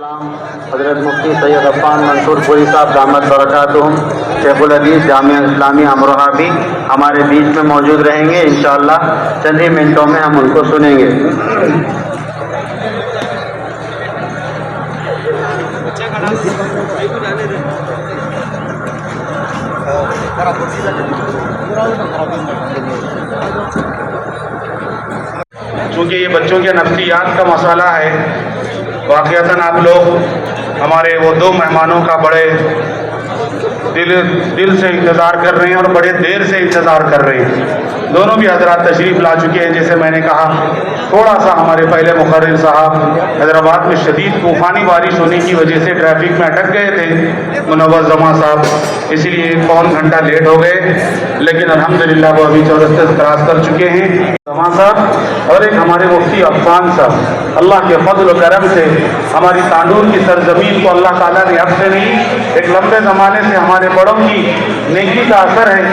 حضرت مفتی سید عفان منصور پوری صاحب دامت برکاتہم شیخ الحدیث جامعہ اسلامی امروہہ بھی ہمارے بیچ میں موجود رہیں گے انشاءاللہ چند ہی منٹوں میں ہم ان کو سنیں گے. چونکہ یہ بچوں کے نفسیات کا مسئلہ ہے، واقعتاً آپ لوگ ہمارے وہ دو مہمانوں کا بڑے دل سے انتظار کر رہے ہیں اور بڑے دیر سے انتظار کر رہے ہیں. دونوں بھی حضرات تشریف لا چکے ہیں. جیسے میں نے کہا تھوڑا سا ہمارے پہلے مقرر صاحب حیدرآباد میں شدید طوفانی بارش ہونے کی وجہ سے ٹریفک میں اٹک گئے تھے منور زماں صاحب، اسی لیے پون گھنٹہ لیٹ ہو گئے، لیکن الحمدللہ وہ ابھی 44 کراس کر چکے ہیں. زماں صاحب اور ایک ہمارے مفتی عفان صاحب، اللہ کے فضل و کرم سے ہماری تانڈور کی سرزمین کو اللہ تعالیٰ نے اب سے نہیں ایک لمبے زمانے سے ہمارے بڑوں کی نیکی کا اثر ہے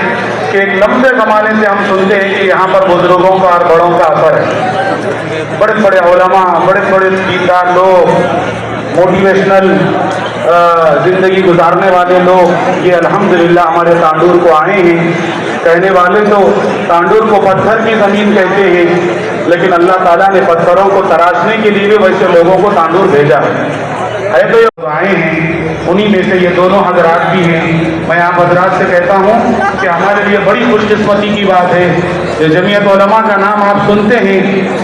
کہ ایک لمبے زمانے سے ہم سنتے ہیں کہ یہاں پر بزرگوں کا اور بڑوں کا اثر ہے. بڑے بڑے علماء، بڑے بڑے دیندار لوگ، موٹیویشنل زندگی گزارنے والے لوگ یہ الحمدللہ ہمارے تانڈور کو آئے ہیں. کہنے والے تو تانڈور کو پتھر کی زمین کہتے ہیں، لیکن اللہ تعالیٰ نے پتھروں کو تراشنے کے لیے بھی ویسے لوگوں کو تانڈور بھیجا ہے تو یہ آئے ہیں. انہی میں سے یہ دونوں حضرات بھی ہیں. میں آپ حضرات سے کہتا ہوں کہ ہمارے لیے بڑی خوش قسمتی کی بات ہے کہ جمعیت علماء کا نام آپ سنتے ہیں،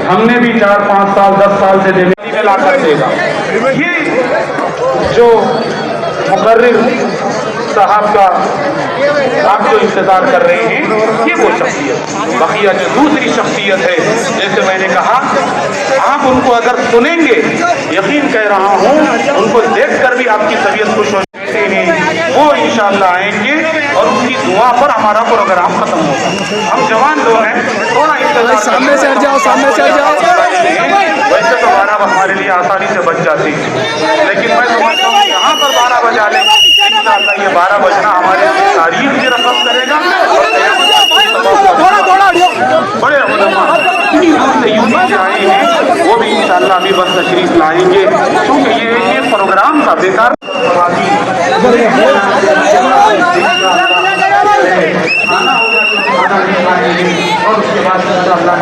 ہم نے بھی 4 5 سال 10 سال سے جمعیت میں لا کر دے گا. یہ جو مقرر صاحب کا آپ جو انتظار کر رہے ہیں یہ وہ شخصیت، بقیہ جو دوسری شخصیت ہے جیسے میں نے کہا آپ ان کو اگر سنیں گے، یقین کہہ رہا ہوں ان کو دیکھ کر بھی آپ کی طبیعت خوش ہو جاتے ہیں. وہ انشاءاللہ آئیں گے اور ان کی دعا پر ہمارا پروگرام ختم ہوگا. ہم جوان لوگ ہیں، تھوڑا انتظار سامنے سے ہٹ جاؤ، سامنے سے ہٹ جاؤ. ویسے تو 12 ہمارے لیے آسانی سے بچ جاتی، لیکن میں سمجھتا ہوں یہاں پر 12 بجا لیں انشاءاللہ. یہ 12 بجنا ہمارے لیے تاریخ کی رقم کرے گا. بڑے علماء سے یوپی سے آئے ہیں، وہ بھی انشاءاللہ ابھی بس تشریف لائیں گے، کیونکہ یہ پروگرام کا بیکار اور اس کے بعد انشاءاللہ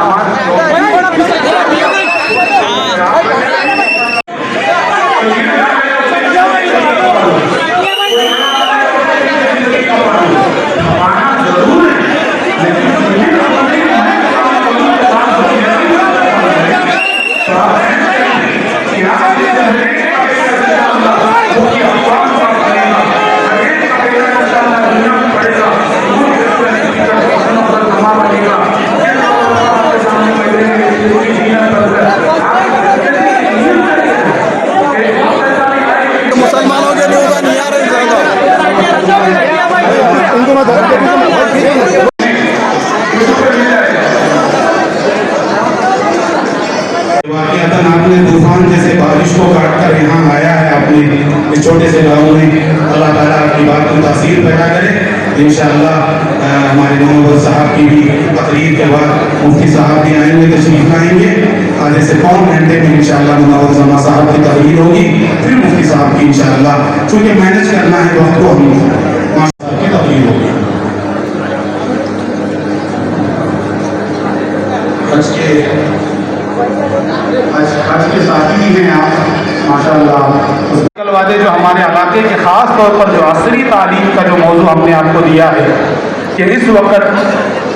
مسلمانوں کے لوگ نہیں آ رہے واقعتاً آپ نے طوفان جیسے بارش کو کاٹ کر یہاں آیا ہے اپنے اس چھوٹے سے گاؤں میں. اللہ تعالیٰ آپ کی بات میں تاثیر پیدا کرے. انشاءاللہ ہمارے منور صاحب کی بھی تقریر کے بعد مفتی صاحب بھی آئیں گے، تشریف لائیں گے. آدھے سے پون گھنٹے میں انشاءاللہ منور زماں صاحب کی تقریر ہوگی، پھر مفتی صاحب کی انشاءاللہ چونکہ مینج کرنا ہے وقت کو ہم صاحب کی تقریر ہوگی. آج کے ساتھی ہیں آپ ماشاءاللہ. کل والے جو ہمارے علاقے کے خاص طور پر جو عصری تعلیم کا جو موضوع ہم نے آپ کو دیا ہے کہ اس وقت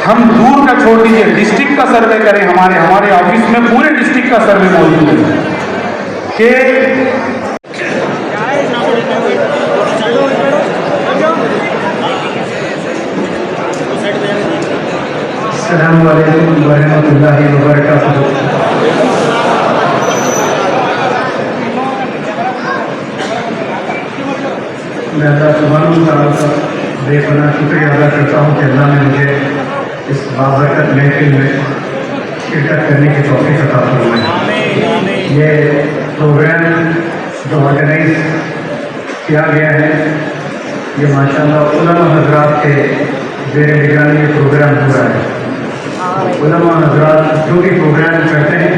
ہم دور کا چھوڑ دیجیے ڈسٹرکٹ کا سروے کریں. ہمارے آفس میں پورے ڈسٹرکٹ کا سروے موجود ہے کہ السلام علیکم ورحمۃ اللہ وبرکاتہ. میں اللہ سبحانہ تعالیٰ کا بے پناہ شکریہ ادا کرتا ہوں کہ اللہ نے مجھے اس بابرکت محفل میں شرکت کرنے کی توفیق عطا فرمائی. یہ پروگرام جو آرگنائز کیا گیا ہے یہ ماشاءاللہ علماء حضرات کے زیر نگرانی یہ پروگرام ہو رہا ہے. علماء حضرات جو بھی پروگرام کرتے ہیں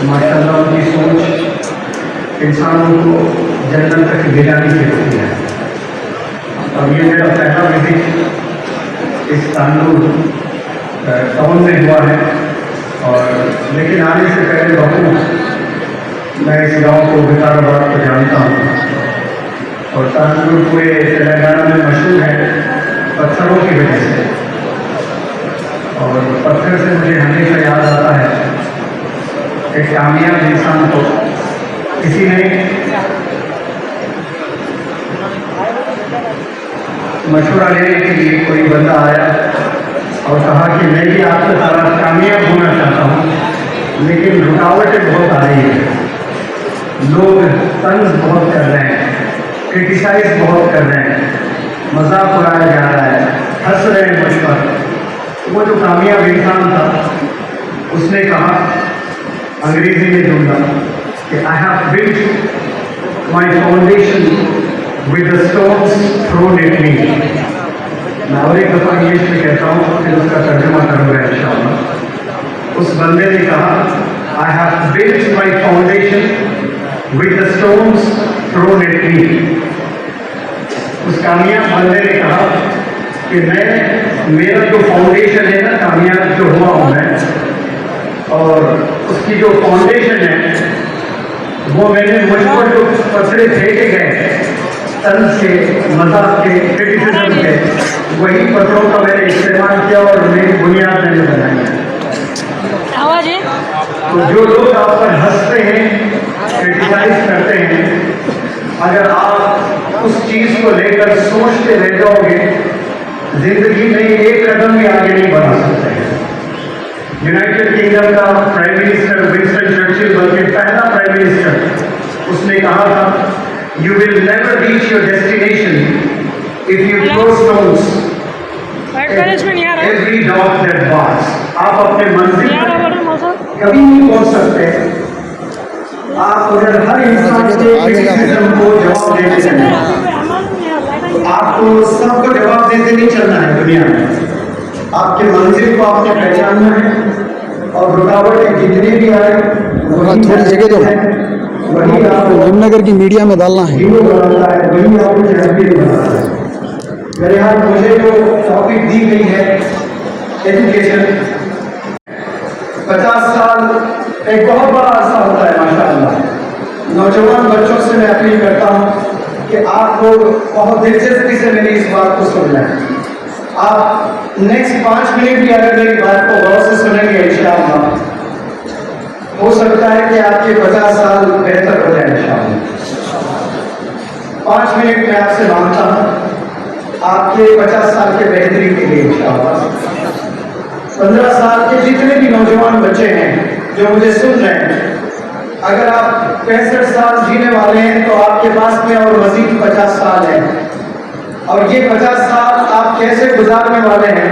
ماشاءاللہ ان کی سوچ इंसानों को जन्नत तक ले जाने की होती है। अब ये मेरा पहला विजिट इस तांडूर टाउन में हुआ है, और लेकिन आने से पहले बहुत मैं इस गांव को विकाराबाद को जानता हूँ, और तांडूर पूरे तेलंगाना में मशहूर है पत्थरों की वजह से, और पत्थर से मुझे हमेशा याद आता है एक कामयाब इंसान को किसी ने मशवरा लेने के लिए कोई बंदा आया और कहा कि मैं भी आपकी तरह कामयाब होना चाहता हूँ, लेकिन रुकावटें बहुत आ रही है, लोग तंज बहुत कर रहे हैं, क्रिटिसाइज बहुत कर रहे हैं, मजाक उड़ाया जा रहा है, हंस रहे हैं मुझ पर। वो जो कामयाब इंसान था उसने कहा, अंग्रेजी में ढूंढा कि I have built my foundation with the stones thrown at me। मैं और एक दफा इंग्लिश में कहता हूँ, फिर उसका तर्जुमा करूँगा इंशाअल्लाह। उस बंदे ने कहा, I have built my foundation with the stones thrown at me। उस कामयाब बंदे ने कहा कि मेरा जो फाउंडेशन है ना, कामयाब जो हुआ हूँ मैं, और उसकी जो फाउंडेशन है वो मैंने मुझ पर जो पत्थरे फेंके गए तंज से, मजाक के, क्रिटिसिज्म के, वही पत्थरों का मैंने इस्तेमाल किया और मेरी बुनियाद मैंने बनाई है। तो जो लोग आप पर हंसते हैं, क्रिटिसाइज करते हैं, अगर आप उस चीज को लेकर सोचते रह जाओगे, जिंदगी में एक कदम भी आगे नहीं बढ़ा सकते। यूनाइटेड किंगडम का प्राइम मिनिस्टर विंस्टन चर्चिल, बल्कि पहला प्राइम मिनिस्टर, उसने कहा था, you will never reach your destination if you throw stones at every dog that barks। आप अपने मंजिल पर कभी नहीं पहुंच सकते आप अगर हर इंसान के क्रिटिसिज्म को जवाब देते चलें। आपको सबको जवाब देते नहीं चलना है दुनिया में, आपके मंजिल को आपने पहचानना है, और रुकावटें जितनी भी आए थोड़ी जगह दो, वही आपको रामनगर की मीडिया में डालना है। हीरो बनाता है, वही आपको चैंपियन बनाता है। मेरे यहाँ मुझे जो टॉपिक दी गई है एजुकेशन, 50 साल एक बहुत बड़ा अरसा होता है माशाअल्लाह। नौजवान बच्चों से मैं अपील करता हूँ कि आप लोग बहुत दिलचस्पी से मेरी इस बात को सुन लें। आप नेक्स्ट 5 मिनट भी अगर मेरी बात को गौर से सुनेंगे इंशाअल्लाह, हो सकता है कि आपके 50 साल बेहतर हो जाए इंशाअल्लाह। 5 मिनट में आपसे मांगता हूँ आपके 50 साल के बेहतरी के लिए इंशाअल्लाह। 15 साल के जितने भी नौजवान बच्चे हैं जो मुझे सुन रहे हैं, अगर आप 65 साल जीने वाले हैं तो आपके पास में और मजीद 50 साल है, और ये 50 साल आप कैसे गुजारने वाले हैं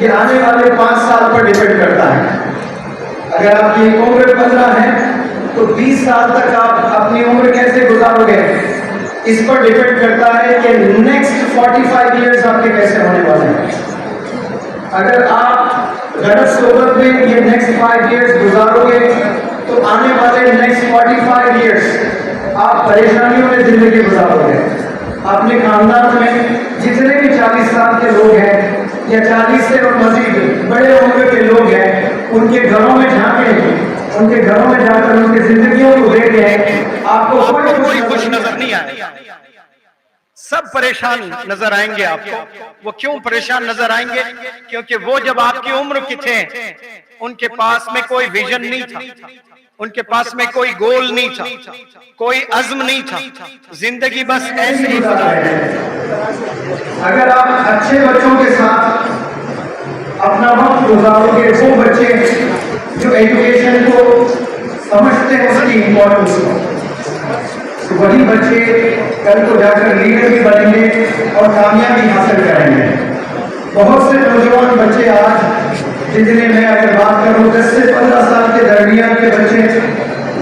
ये आने वाले 5 साल पर डिपेंड करता है। अगर आपकी उम्र 15 है तो 20 साल तक आप अपनी उम्र कैसे गुजारोगे, इस पर डिपेंड करता है कि नेक्स्ट 45 इयर्स आपके कैसे होने वाले हैं। अगर आप गलत सोबत में ये नेक्स्ट 5 इयर्स गुजारोगे तो आने वाले नेक्स्ट 45 इयर्स आप परेशानियों में जिंदगी गुजारोगे। अपने खानदान में जितने भी 40 साल के लोग हैं या 40 से और मजीद बड़े उम्र के लोग हैं, उनके घरों में झांकें, उनके घरों में जाकर उनकी जिंदगियों को देखें, आपको कोई कुछ नजर नहीं आएगा। सब परेशान नजर आएंगे आपको। वो क्यों परेशान नजर आएंगे? क्योंकि वो जब आपकी उम्र के थे उनके पास में कोई विजन नहीं था, उनके पास में कोई गोल नहीं था, कोई अज़्म नहीं था, जिंदगी बस ऐसे ही गुजारी। अगर आप अच्छे बच्चों के साथ अपना वक्त गुजारोगे, वो बच्चे जो एजुकेशन को समझते हैं उसकी इम्पोर्टेंस को, तो वही बच्चे कल को जाकर लीडर भी बनेंगे और कामयाबी हासिल करेंगे। बहुत से नौजवान बच्चे आज जितने मैं अगर बात करूं 10 से 15 साल के दरमियान के बच्चे,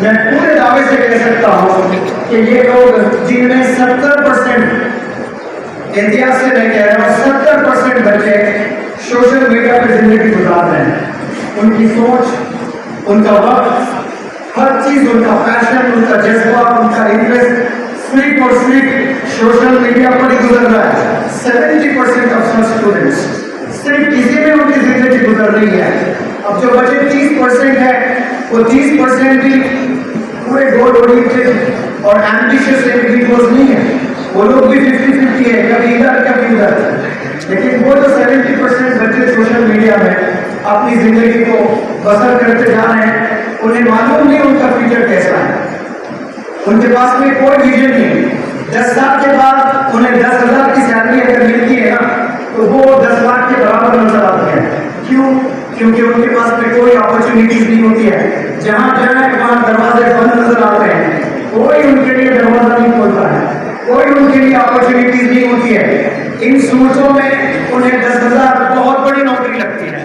मैं पूरे दावे से कह सकता हूं कि ये लोग जिनमें 70% इंडिया से मैं कह रहा हूं 70% बच्चे सोशल मीडिया पर जिंदगी गुजार रहे हैं। उनकी सोच, उनका वक्त हर चीज उनका पैशन, उनका जज्बा, उनका इंटरेस्ट स्वीट और स्वीट सोशल मीडिया पर ही गुजर रहा है। 70% ऑफ सच स्टूडेंट्स सिर्फ इसी में उनकी जिंदगी गुजर रही है। अब जो बचे 30% है, वो 30% भी पूरे गोल ओरिएंटेड और एम्बिशियस इंडिविजुअल्स नहीं है। वो लोग भी 50-50 है, कभी इधर कभी उधर। लेकिन वो जो 70% बच्चे सोशल मीडिया में अपनी जिंदगी को बसर करते जा रहे हैं, उन्हें मालूम नहीं उनका फ्यूचर कैसा है। उनके पास में कोई विजन नहीं। 10 साल के बाद उन्हें 10,000 की सैलरी अगर मिलती है ना, तो वो 10 लाख के बराबर नजर आती है। क्यों? क्योंकि उनके पास में कोई अपॉर्चुनिटीज नहीं होती है। जहां जाए वहां दरवाजे बंद नजर आते हैं, कोई उनके लिए दरवाजा नहीं खोलता है, कोई उनके लिए अपॉर्चुनिटीज नहीं होती है। इन सोचों में उन्हें 10,000 बहुत बड़ी नौकरी लगती है।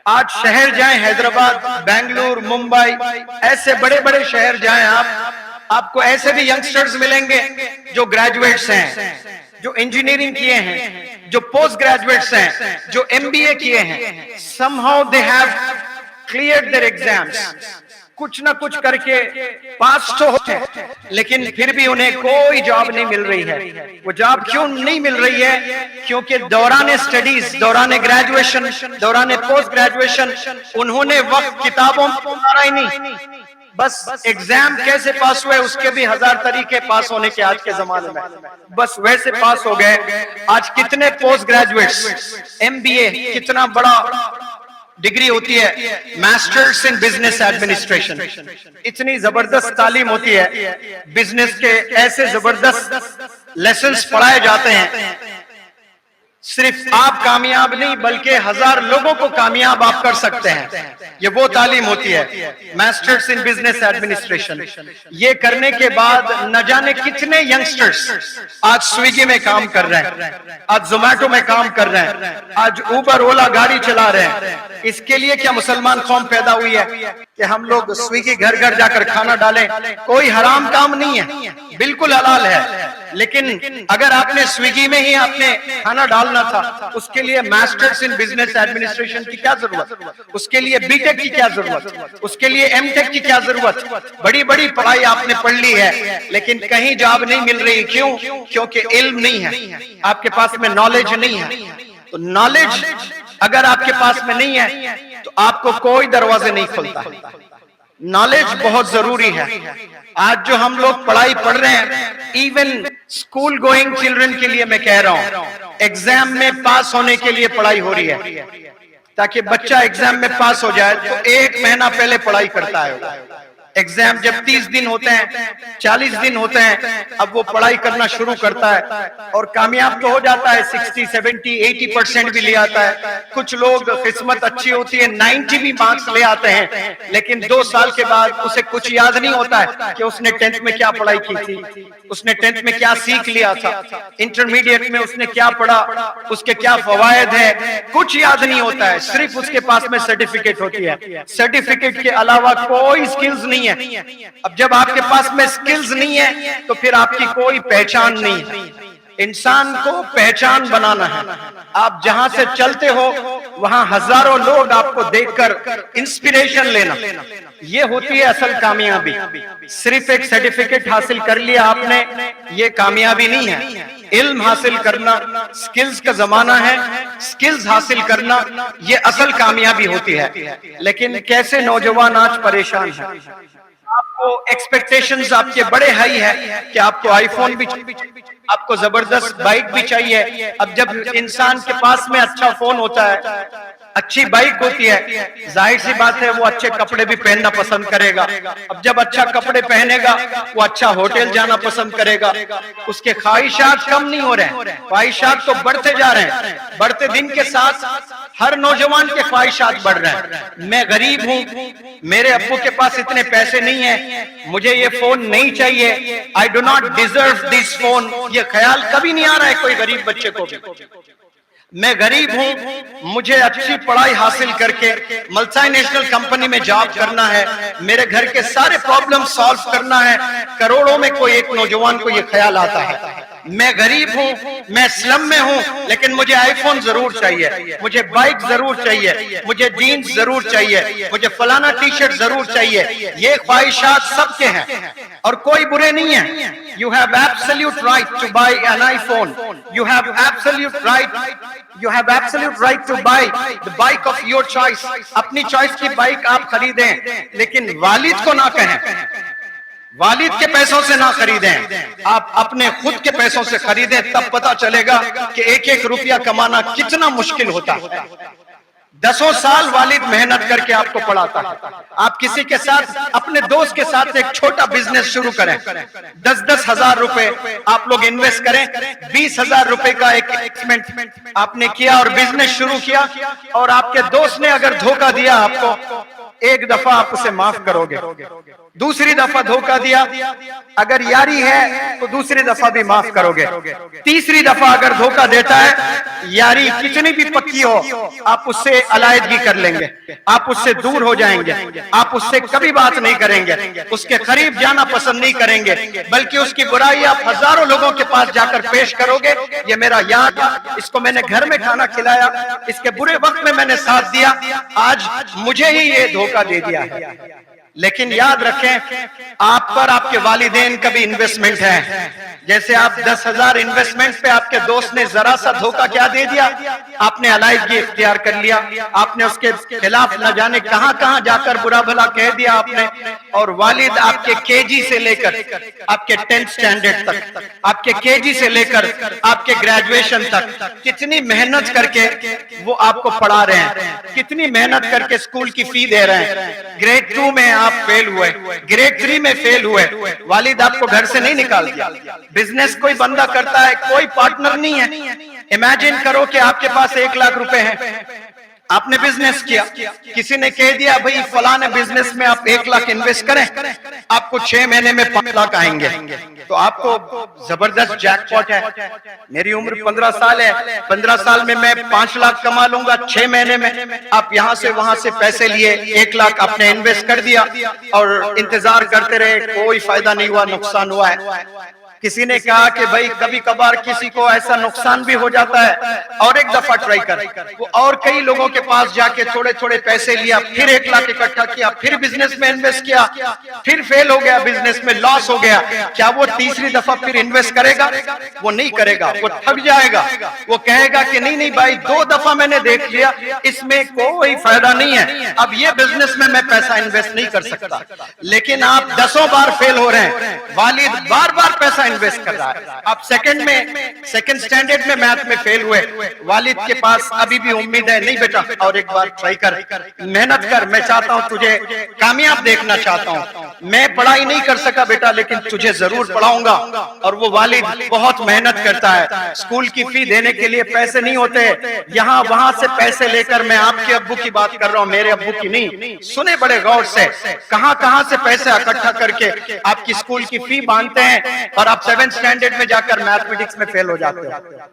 आज शहर जाएं, हैदराबाद, बेंगलुरु, मुंबई, ऐसे बड़े बड़े शहर जाएं आपको ऐसे भी यंगस्टर्स मिलेंगे जो ग्रेजुएट्स हैं, जो इंजीनियरिंग किए हैं, जो पोस्ट ग्रेजुएट्स हैं, जो एमबीए किए हैं। somehow they have cleared their exams, कुछ ना कुछ करके पास तो होते हैं, लेकिन फिर भी उन्हें कोई जॉब नहीं मिल रही है। वो जॉब क्यों नहीं मिल रही है? क्योंकि दौरान स्टडीज, दौरान ग्रेजुएशन, दौरान पोस्ट ग्रेजुएशन उन्होंने वक्त किताबों में गुजारा ही नहीं। बस एग्जाम कैसे पास हुए उसके भी 1000 तरीके पास होने के आज के जमाने में, बस वैसे पास हो गए। आज कितने पोस्ट ग्रेजुएट्स, एमबीए कितना बड़ा डिग्री होती है, मास्टर्स इन बिजनेस एडमिनिस्ट्रेशन, इतनी जबरदस्त तालीम होती है, बिजनेस के ऐसे जबरदस्त लेसन्स पढ़ाए जाते हैं। सिर्फ आप कामयाब नहीं बल्कि 1000 लोगों को कामयाब आप कर सकते हैं। ये वो तालीम होती है, मास्टर्स इन बिजनेस एडमिनिस्ट्रेशन। ये करने के बाद न जाने कितने यंगस्टर्स आज स्विगी में काम कर रहे हैं, आज जोमेटो में काम कर रहे हैं, आज उबर ओला गाड़ी चला रहे हैं। इसके लिए क्या मुसलमान कौम पैदा हुई है कि हम लोग स्विगी घर घर जाकर खाना डालें? कोई हराम काम नहीं है, बिल्कुल हलाल है। लेकिन अगर आपने स्विगी में ही आपने खाना डालना था, उसके लिए मास्टर्स इन बिजनेस एडमिनिस्ट्रेशन की क्या जरूरत? उसके लिए बीटेक की क्या जरूरत? उसके लिए एमटेक की क्या जरूरत? बड़ी बड़ी पढ़ाई आपने पढ़ ली है, लेकिन कहीं जॉब नहीं मिल रही। क्यों? क्योंकि इल्म नहीं है, आपके पास में नॉलेज नहीं है। तो नॉलेज अगर आपके पास में नहीं है तो आपको कोई दरवाजे नहीं खुलता। नॉलेज बहुत जरूरी है। आज जो हम लोग पढ़ाई पढ़ रहे हैं, इवन स्कूल गोइंग चिल्ड्रन के लिए मैं कह रहा हूं, एग्जाम में पास होने के लिए पढ़ाई हो रही है, ताकि बच्चा एग्जाम में पास हो जाए तो 1 महीना पहले पढ़ाई करता है। एग्जाम जब 30 दिन होते हैं, 40 दिन होते हैं, अब वो पढ़ाई करना शुरू करता है और कामयाब तो हो जाता है, 60, 70, 80% भी ले आता है। कुछ लोग किस्मत अच्छी होती है 90 भी मार्क्स ले आते हैं, लेकिन 2 साल के बाद उसे कुछ याद नहीं होता है कि उसने 10th में क्या पढ़ाई की थी, उसने 10th में क्या सीख लिया था, इंटरमीडिएट में उसने क्या पढ़ा, उसके क्या फवायद है, कुछ याद नहीं होता है। सिर्फ उसके पास में सर्टिफिकेट होती है, सर्टिफिकेट के अलावा कोई स्किल्स नहीं है। अब जब आपके पास में स्किल्स नहीं है तो फिर आपकी कोई पहचान नहीं है। इंसान को पहचान बनाना है। आप जहां से चलते हो वहां हजारों लोग आपको देखकर इंस्पिरेशन लेना, ये होती है असल कामयाबी। सिर्फ एक सर्टिफिकेट हासिल कर लिया आपने, ये कामयाबी नहीं है। इल्म हासिल करना, स्किल्स का जमाना है, स्किल्स हासिल करना ये असल कामयाबी होती है। लेकिन कैसे नौजवान आज परेशान हैं। आपको एक्सपेक्टेशंस आपके बड़े हाई है कि आपको आईफोन भी, आपको जबरदस्त बाइक भी चाहिए। अब जब इंसान के पास में अच्छा फोन होता है, अच्छी बाइक होती है, जाहिर सी बात है वो अच्छे कपड़े भी पहनना पसंद करेगा। अब जब अच्छा कपड़े पहनेगा वो अच्छा होटल जाना पसंद करेगा। उसके ख्वाहिशात कम नहीं हो रहे हैं, ख्वाहिशात तो बढ़ते जा रहे हैं। बढ़ते दिन के साथ हर नौजवान के ख्वाहिशात बढ़ रहे हैं। मैं गरीब हूँ, मेरे अब्बू के पास इतने पैसे नहीं है, मुझे ये फोन नहीं चाहिए, I do not deserve this phone. ये ख्याल कभी नहीं आ रहा है कोई गरीब बच्चे को भी। मैं गरीब हूं, मुझे अच्छी पढ़ाई हासिल करके मल्टीनेशनल कंपनी में जॉब करना है, मेरे घर के सारे प्रॉब्लम सॉल्व करना है। करोड़ों में कोई एक नौजवान को यह ख्याल आता है। मैं गरीब हूँ, मैं स्लम में हूँ, लेकिन मुझे आईफोन जरूर चाहिए, मुझे बाइक जरूर चाहिए, मुझे जीन्स जरूर चाहिए, मुझे फलाना टी शर्ट जरूर चाहिए। ये ख्वाहिशात सबके हैं और कोई बुरे नहीं है। You have absolute right to buy an iPhone. You have absolute right to buy the bike of your choice. अपनी चॉइस की बाइक आप खरीदें, लेकिन वालिद को ना कहें, वालिद के पैसों से ना खरीदें, आप अपने खुद के पैसों से खरीदें। तब पता चलेगा कि एक एक रुपया कमाना कितना मुश्किल होता है। 10 साल वालिद मेहनत करके आपको पढ़ाता है। आप किसी के साथ, अपने दोस्त के साथ एक छोटा बिजनेस शुरू करें, 10-10 हजार रुपए आप लोग इन्वेस्ट करें, 20,000 रुपए का एक इन्वेस्टमेंट आपने किया और बिजनेस शुरू किया, और आपके दोस्त ने अगर धोखा दिया आपको, एक दफा आप उसे माफ करोगे, दूसरी दफा धोखा दिया, अगर यारी है तो दूसरी दफा भी माफ करोगे, तीसरी दफा अगर धोखा देता है, यारी कितनी भी पक्की हो, आप उससे अलायदगी कर लेंगे, आप उससे दूर हो जाएंगे, आप उससे कभी बात नहीं करेंगे, उसके करीब जाना पसंद नहीं करेंगे, बल्कि उसकी बुराई आप हजारों लोगों के पास जाकर पेश करोगे। ये मेरा यार था, इसको मैंने घर में खाना खिलाया, इसके बुरे वक्त में मैंने साथ दिया, आज मुझे ही ये धोखा दे दिया है। लेकिन याद रखें, आप पर आपके वालिदैन का भी इन्वेस्टमेंट है। जैसे आप 10,000 इन्वेस्टमेंट पे आपके दोस्त ने जरा सा धोखा क्या दे दिया, आपने अलायदगी इख्तियार कर लिया, आपने उसके खिलाफ न जाने कहां कहां जाकर बुरा भला कह दिया आपने, और वालिद आपके केजी से लेकर आपके 10th स्टैंडर्ड तक, आपके केजी से लेकर आपके ग्रेजुएशन तक कितनी मेहनत करके वो आपको पढ़ा रहे हैं, कितनी मेहनत करके स्कूल की फी दे रहे हैं। ग्रेड 2 में आप फेल हुए, ग्रेड 3 में फेल हुए, वालिद आपको घर से नहीं निकाल दिया। बिजनेस कोई बंदा करता है, कोई पार्टनर नहीं है। इमेजिन करो कि आपके पास 1 लाख रुपए हैं, आपने बिजनेस किया, किसी ने कह दिया भाई फलाने बिजनेस में आप 1 लाख इन्वेस्ट करें, आपको 6 महीने में 5 लाख आएंगे, तो आपको जबरदस्त जैकपॉट है। मेरी उम्र 15 साल है, 15 साल में मैं 5 लाख कमा लूंगा 6 महीने में। आप यहां से वहां से पैसे लिए, 1 लाख आपने इन्वेस्ट कर दिया और इंतजार करते रहे, कोई फायदा नहीं हुआ, नुकसान हुआ है। किसी ने कहा कि भाई कभी कभार किसी को ऐसा नुकसान भी हो जाता है, और एक दफा ट्राई कर, वो और कई लोगों के पास जाके थोड़े थोड़े पैसे लिया, फिर 1 लाख इकट्ठा किया, फिर बिजनेस में इन्वेस्ट किया, फिर फेल हो गया, बिजनेस में लॉस हो गया। क्या वो तीसरी दफा फिर इन्वेस्ट करेगा? वो नहीं करेगा, वो थक जाएगा, वो कहेगा कि नहीं नहीं भाई 2 दफा मैंने देख लिया, इसमें कोई फायदा नहीं है, अब ये बिजनेस में मैं पैसा इन्वेस्ट नहीं कर सकता। लेकिन आप 10 बार फेल हो रहे हैं, वालिद बार बार पैसा इन्वेस्ट कर रहा है। आप सेकंड स्टैंडर्ड में मैथ में फेल हुए, वालिद के पास अभी भी उम्मीद है, नहीं बेटा और एक बार ट्राई कर, मेहनत कर, मैं चाहता हूं तुझे कामयाब देखना चाहता हूं, मैं पढ़ाई नहीं कर सका बेटा लेकिन तुझे जरूर पढ़ाऊंगा। और वो वालिद बहुत मेहनत करता है, स्कूल की फी देने के लिए पैसे नहीं होते, यहाँ वहां से पैसे लेकर, मैं आपके अब्बू की बात कर रहा हूँ, मेरे अब्बू की नहीं, सुने बड़े गौर से, कहां कहां से पैसे इकट्ठा करके आपकी स्कूल की फी बांधते हैं, और आप 7th स्टैंडर्ड में जाकर मैथमेटिक्स में फेल हो जाते हो।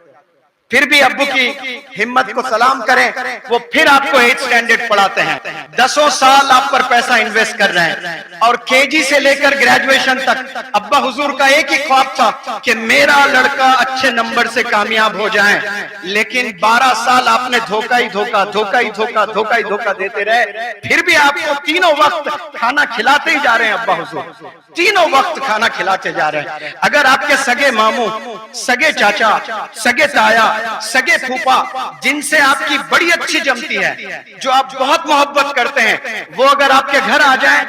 फिर भी अब्बू की हिम्मत को सलाम करें, वो फिर आपको 8th स्टैंडर्ड पढ़ाते हैं। 10 साल आप पर पैसा इन्वेस्ट कर रहे हैं, और केजी से लेकर ग्रेजुएशन तक अब्बा हुजूर का एक ही ख्वाब था कि मेरा लड़का अच्छे नंबर से कामयाब हो जाए। लेकिन 12 साल आपने धोखा ही धोखा, धोखा ही धोखा, धोखा ही धोखा देते रहे, फिर भी आपको तीनों वक्त खाना खिलाते ही जा रहे हैं अब्बा हुजूर, तीनों वक्त खाना खिलाते जा रहे हैं। अगर आपके सगे मामू, सगे चाचा, सगे ताया, सगे फूफा, जिनसे आपकी बड़ी अच्छी जमती है, जो आप बहुत मोहब्बत करते हैं, वो अगर आपके घर आ जाएं,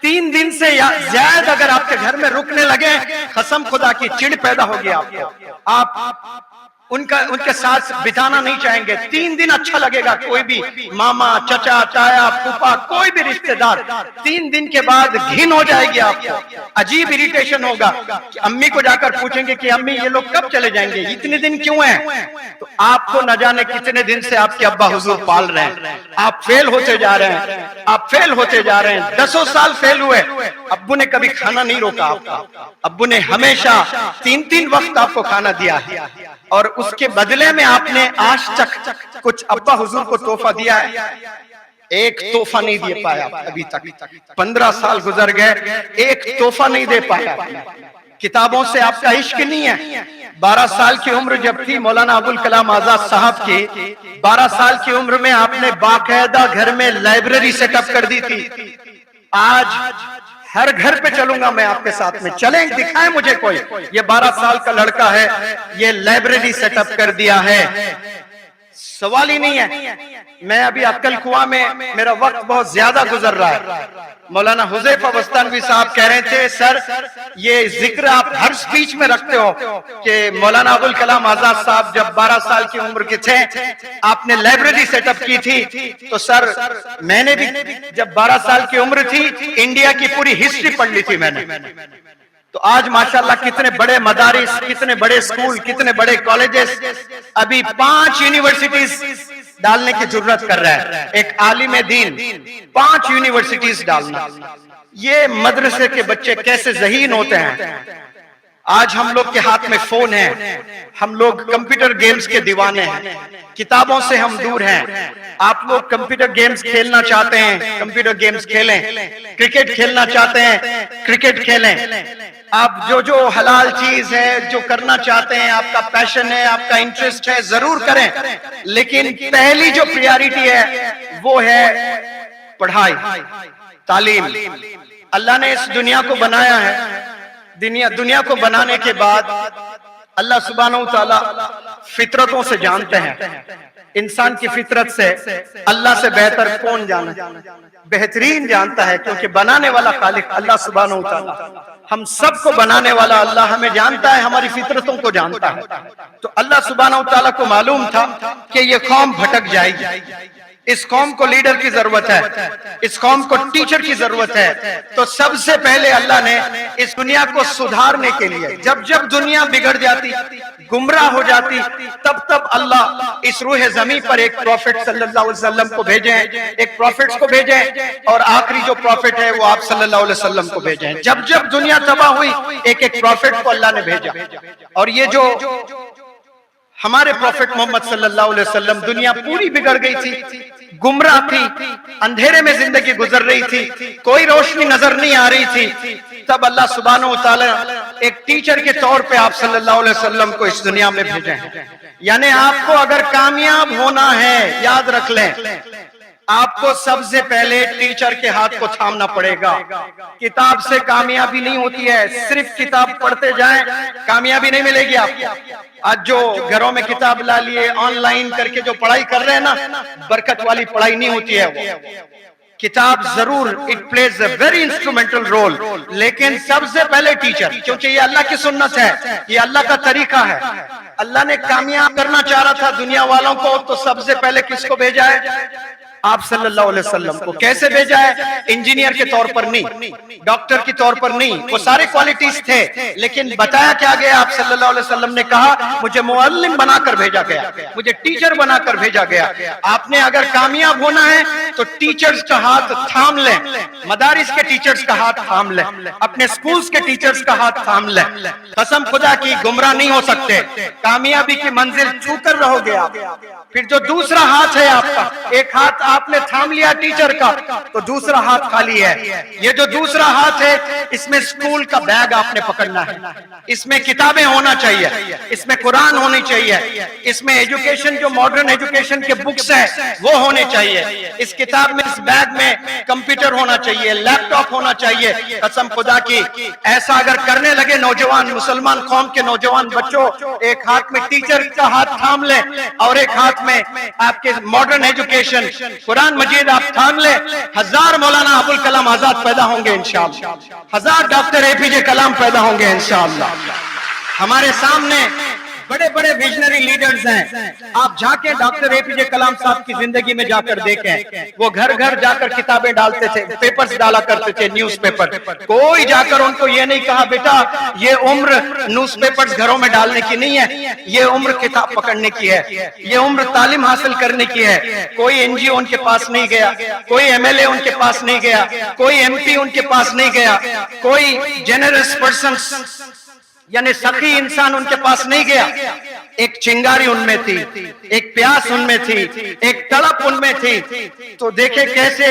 3 दिन से या ज्यादा अगर आपके घर में रुकने लगे, कसम खुदा की चिढ़ पैदा होगी आपको, आप उनके साथ बिताना नहीं चाहेंगे। 3 दिन अच्छा लगेगा, कोई भी मामा, चचा, ताया, फूफा, कोई भी रिश्तेदार, 3 दिन के बाद घिन हो जाएगी आपको, अजीब इरिटेशन होगा कि अम्मी को जाकर पूछेंगे कि अम्मी ये लोग कब चले जाएंगे, इतने दिन क्यों हैं? तो आपको न जाने कितने दिन से आपके अब्बा हुजूर पाल रहे हैं, आप फेल होते जा रहे हैं, आप फेल होते जा रहे हैं। 10 साल फेल हुए, अब्बू ने कभी खाना नहीं रोका आपका, अब्बू ने हमेशा 3-3 वक्त आपको खाना दिया है, और उसके बदले में आपने आज तक कुछ अब्बा हुजूर को तोहफा दिया है? एक तोहफा नहीं दे पाया अभी तक। 15 साल गुजर गए, एक तोहफा नहीं दे पाया। किताबों से आपका इश्क नहीं है। 12 साल की उम्र जब थी मौलाना अबुल कलाम आजाद साहब की, 12 साल की उम्र में आपने बाकायदा घर में लाइब्रेरी सेटअप कर दी थी। आज हर घर पे चलूंगा मैं आपके साथ में, चलें, दिखाएं मुझे कोई, ये 12 साल का लड़का है, ये लाइब्रेरी सेटअप कर दिया है। सवाल ही नहीं है। मैं अभी अक्कल कुआं में, मेरा वक्त बहुत ज्यादा गुजर रहा है। मौलाना हुज़ैफा बस्तानवी साहब कह रहे थे, सर ये जिक्र आप हर स्पीच में रखते हो कि मौलाना अबुल कलाम आजाद साहब जब 12 साल की उम्र के थे आपने लाइब्रेरी सेटअप की थी। तो सर मैंने भी जब 12 साल की उम्र थी इंडिया की पूरी हिस्ट्री पढ़ ली थी मैंने। तो आज माशाल्लाह कितने बड़े मदारिस, कितने बड़े स्कूल, कितने बड़े कॉलेजेस, अभी 5 यूनिवर्सिटीज डालने की जरूरत कर रहा है एक आलिम दीन, 5 यूनिवर्सिटीज डालना। ये मदरसे के बच्चे कैसे ज़हीन होते हैं। आज हम लोग के हाथ में फोन है, हम लोग कंप्यूटर गेम्स के दीवाने हैं, किताबों से हम दूर हैं। आप लोग कंप्यूटर गेम्स खेलना चाहते हैं, कंप्यूटर गेम्स खेलें, क्रिकेट खेलना चाहते हैं, क्रिकेट खेलें। आप जो हलाल चीज है, जो करना चाहते हैं, आपका पैशन है, आपका इंटरेस्ट है, जरूर करें, लेकिन पहली जो प्रायोरिटी है वो है पढ़ाई, तालीम। अल्लाह ने इस दुनिया को बनाया है, दुनिया को बनाने के बाद अल्लाह सुब्हानहू तआला फितरतों से जानते हैं। इंसान की फितरत से अल्लाह से बेहतर कौन जाने, बेहतरीन जानता है, क्योंकि बनाने वाला खालिक अल्लाह सुब्हानहू तआला, हम सबको बनाने वाला अल्लाह हमें जानता है, हमारी फितरतों को जानता है। तो अल्लाह सुब्हानहू तआला को मालूम था कि ये कौम भटक जाएगी, इस कौम को लीडर की जरूरत है, इस कौम को टीचर की जरूरत है। तो सबसे पहले अल्लाह ने इस दुनिया को सुधारने के लिए, जब जब दुनिया बिगड़ जाती, गुमराह हो जाती, तब तब अल्लाह इस रूह ज़मीन पर एक प्रॉफिट सल्लल्लाहु अलैहि वसल्लम को भेजे, एक प्रॉफिट्स को भेजे, और आखिरी जो प्रॉफिट है वो आप सल्लल्लाहु अलैहि वसल्लम को भेजे। जब जब दुनिया तबाह हुई एक एक प्रॉफिट को अल्लाह ने भेजा। और ये जो हमारे प्रॉफिट मोहम्मद सल्लल्लाहु अलैहि वसल्लम, दुनिया पूरी बिगड़ गई थी, गुमराह थी, अंधेरे में जिंदगी गुजर रही थी, कोई रोशनी नजर नहीं आ रही थी, तब अल्लाह सुब्हानहू तआला एक टीचर के तौर पे आप सल्लल्लाहु अलैहि वसल्लम को इस दुनिया में भेजे हैं। यानी आपको अगर कामयाब होना है, याद रख लें, आपको सबसे पहले टीचर के हाथ को थामना पड़ेगा। किताब से कामयाबी नहीं होती है, सिर्फ किताब पढ़ते जाएं कामयाबी नहीं मिलेगी आपको। आज जो घरों में किताब ला लिए, ऑनलाइन करके जो पढ़ाई कर रहे हैं ना, बरकत वाली पढ़ाई नहीं होती है वो। किताब जरूर it plays a very instrumental role, लेकिन सबसे पहले टीचर, क्योंकि ये अल्लाह की सुन्नत है, ये अल्लाह का तरीका है। अल्लाह ने कामयाब करना चाह रहा था दुनिया वालों को, तो सबसे पहले किसको भेजा है? आप सल्लल्लाहु अलैहि वसल्लम को। कैसे भेजा है? इंजीनियर के तौर पर नहीं, डॉक्टर के तौर पर नहीं, वो सारे क्वालिटीज थे, लेकिन बताया क्या गया? आप सल्लल्लाहु अलैहि वसल्लम ने कहा मुझे मुअल्लिम बनाकर भेजा गया, मुझे टीचर बनाकर भेजा गया। आपने अगर कामयाब होना है तो टीचर्स का हाथ थाम लें, मदारिस के टीचर्स का हाथ थाम लें, अपने स्कूल्स के टीचर्स का हाथ थाम लें। कसम खुदा की गुमराह नहीं हो सकते, कामयाबी की मंजिल छूकर रहोगे आप। फिर जो दूसरा हाथ है आपका, एक हाथ आपने थाम लिया टीचर का, तो दूसरा हाथ खाली है। ये जो दूसरा हाथ है, इसमें स्कूल का बैग आपने पकड़ना है, इसमें किताबें होना चाहिए, इसमें कुरान होनी चाहिए, इसमें एजुकेशन जो मॉडर्न एजुकेशन के बुक्स है वो होने चाहिए, इस किताब में, इस बैग में कंप्यूटर होना चाहिए, लैपटॉप होना चाहिए। कसम खुदा की ऐसा अगर करने लगे नौजवान, मुसलमान कौम के नौजवान बच्चों, एक हाथ में टीचर का हाथ थाम ले और एक हाथ में आपके मॉडर्न एजुकेशन कुरान मजीद आप थाम ले, 1000 मौलाना अबुल कलाम आजाद पैदा होंगे इंशाअल्लाह, 1000 डॉक्टर एपीजे कलाम पैदा होंगे इंशाअल्लाह। हमारे सामने बड़े बड़े विजनरी लीडर्स हैं। आप जाके डॉक्टर एपीजे कलाम साहब की जिंदगी में जाकर देखें, वो घर घर जाकर किताबें डालते थे, पेपर्स डाला करते थे, न्यूज़पेपर। कोई जाकर उनको ये नहीं कहा बेटा ये उम्र न्यूज़पेपर्स घरों में डालने की नहीं है, ये उम्र किताब पकड़ने की है, ये उम्र तालीम हासिल करने की है। कोई एनजीओ उनके पास नहीं गया, कोई एमएलए उनके पास नहीं गया, कोई एमपी उनके पास नहीं गया, कोई जेनरस पर्सन यानी सखी इंसान उनके पास नहीं गया। एक चिंगारी उनमें थी, एक प्यास उनमें थी, एक तड़प उनमें थी। तो देखे कैसे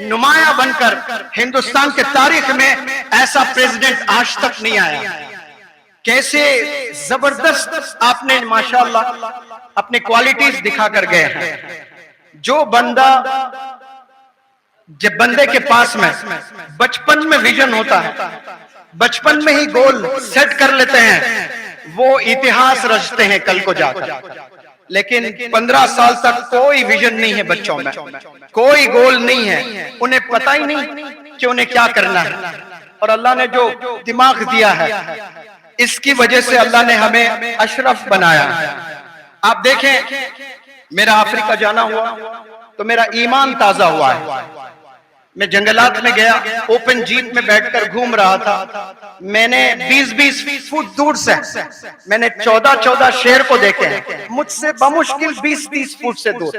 नुमाया बनकर हिंदुस्तान के तारीख में ऐसा प्रेसिडेंट आज तक नहीं आया। कैसे जबरदस्त आपने माशाअल्लाह अपने क्वालिटीज दिखा कर गए हैं। जो बंदा, जब बंदे के पास में बचपन में विजन होता है, बचपन में ही गोल सेट कर लेते हैं, वो इतिहास रचते हैं कल को जाकर। लेकिन 15 साल तक कोई विजन नहीं है बच्चों में, कोई गोल नहीं है, उन्हें पता ही नहीं कि उन्हें क्या करना है। और अल्लाह ने जो दिमाग दिया है, इसकी वजह से अल्लाह ने हमें अशरफ बनाया है। आप देखें, मेरा अफ्रीका जाना हुआ तो मेरा ईमान ताजा हुआ है। मैं जंगलात में गया, ओपन जीप में बैठकर घूम रहा था, मैंने 20-20 फुट दूर से मैंने 14-14 शेर को देखे हैं, मुझसे बमुश्किल 20-30 फुट से दूर,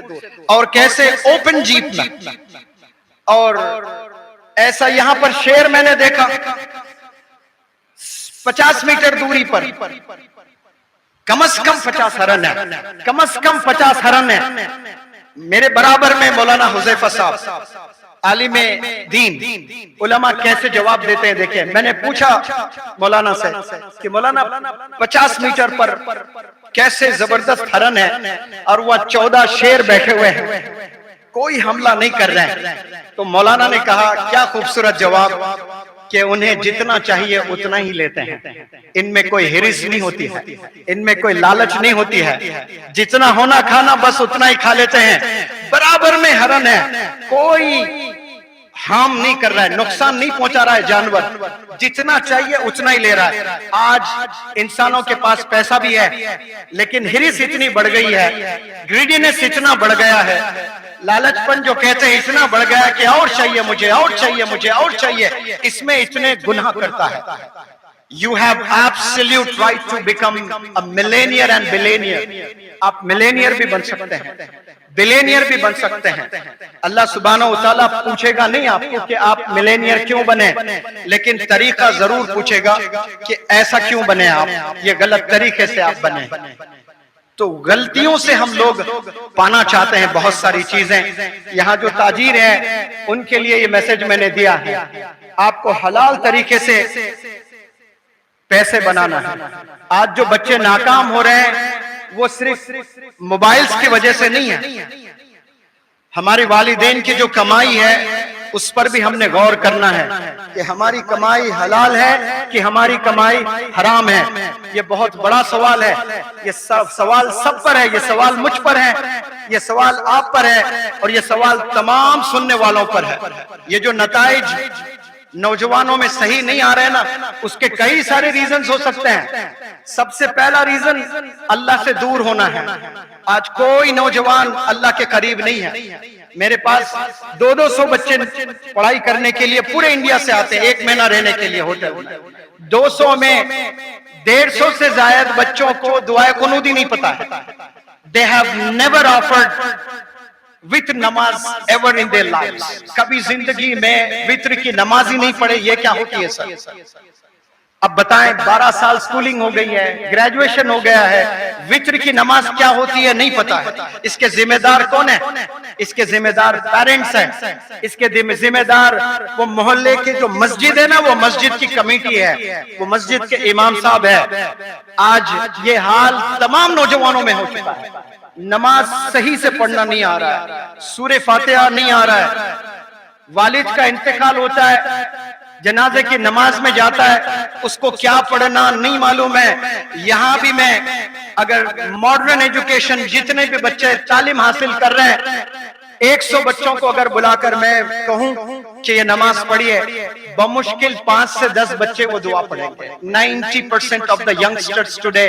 और कैसे ओपन जीप में। और ऐसा यहां पर शेर मैंने देखा 50 मीटर दूरी पर, कम से कम 50 हरन है, कम से कम 50 हरन है। मेरे बराबर में मौलाना हुज़ैफा साहब, आलिम दीन, उलमा कैसे जवाब देते हैं। देखें, मैंने पूछा मौलाना से कि मौलाना 50 मीटर पर कैसे जबरदस्त हरन है और वह 14 शेर बैठे हुए हैं, कोई हमला नहीं कर रहे हैं। तो मौलाना ने कहा, क्या खूबसूरत जवाब, कि उन्हें जितना चाहिए उतना ही लेते हैं, इनमें कोई हिरिस नहीं होती है, इनमें कोई लालच नहीं होती है, जितना होना खाना बस उतना ही खा लेते हैं। बराबर में हरन है, कोई हार्म नहीं कर रहा है, नुकसान नहीं पहुंचा रहा है जानवर, जितना चाहिए उतना ही ले रहा है। आज इंसानों के पास पैसा भी है, लेकिन हिरिस इतनी बढ़ गई है, ग्रीडीनेस इतना बढ़ गया है, लालचपन जो कहते हैं इतना बढ़ गया है कि और चाहिए मुझे, और चाहिए मुझे, और चाहिए, इसमें इतने गुनाह करता है। You have absolute right to become a millionaire and billionaire. आप मिलेनियर भी बन सकते हैं, बिलियनियर भी बन सकते हैं। अल्लाह सुब्हानहू व तआला पूछेगा नहीं आपको कि आप मिलेनियर क्यों बने, लेकिन तरीका जरूर पूछेगा कि ऐसा क्यों बने आप, ये गलत तरीके से आप बने। तो गलतियों से हम लोग पाना चाहते हैं बहुत सारी चीजें। यहाँ जो ताजीर है उनके लिए ये मैसेज मैंने दिया है, आपको हलाल तरीके से पैसे बनाना है। आज जो बच्चे नाकाम हो रहे हैं वो सिर्फ मोबाइल्स की वजह से नहीं है, हमारे वालिदैन की जो कमाई है उस पर भी हमने गौर करना है कि हमारी कमाई हलाल है कि हमारी कमाई हराम है। ये बहुत बड़ा सवाल है, ये सवाल सब पर है, ये सवाल मुझ पर है, ये सवाल आप पर है, और ये सवाल तमाम सुनने वालों पर है। ये जो नताइज नौजवानों में सही नहीं आ रहे ना, उसके कई सारे रीजंस हो सकते हैं। सबसे पहला रीजन अल्लाह से दूर होना है। आज कोई नौजवान अल्लाह के करीब नहीं है। मेरे पास 200 बच्चे पढ़ाई करने के लिए पूरे इंडिया से आते हैं, 1 महीना रहने के लिए होटल। 200 में 150 से ज्यादा बच्चों को दुआए कुनूद ही नहीं पता है। दे हैव नेवर ऑफर्ड वित्र नमाज एवर इन देयर लाइव्स। कभी जिंदगी में वित्र की नमाज ही नहीं पढ़े, ये क्या होती है सर? अब बताएं, 12 साल स्कूलिंग हो गई है, ग्रेजुएशन हो गया है, वित्र की नमाज क्या होती है नहीं पता है। इसके जिम्मेदार कौन है? इसके जिम्मेदार पेरेंट्स हैं, इसके जिम्मेदार वो मोहल्ले के जो मस्जिद है ना, वो मस्जिद की कमेटी है, वो मस्जिद के इमाम साहब है। आज ये हाल तमाम नौजवानों में हो चुका है। नमाज सही से पढ़ना नहीं आ रहा है, सूरे फातिहा नहीं आ रहा है, वालिद का इंतकाल होता है, जनाजे की नमाज में जाता है, उसको क्या पढ़ना नहीं मालूम है। यहाँ भी मैं अगर मॉडर्न एजुकेशन जितने भी बच्चे तालीम हासिल कर रहे हैं, 100 बच्चों को अगर बुलाकर मैं कहूं कि ये नमाज पढ़िए, बमुश्किल 5 से 10 बच्चे वो दुआ पढ़ेंगे। 90% of the youngsters today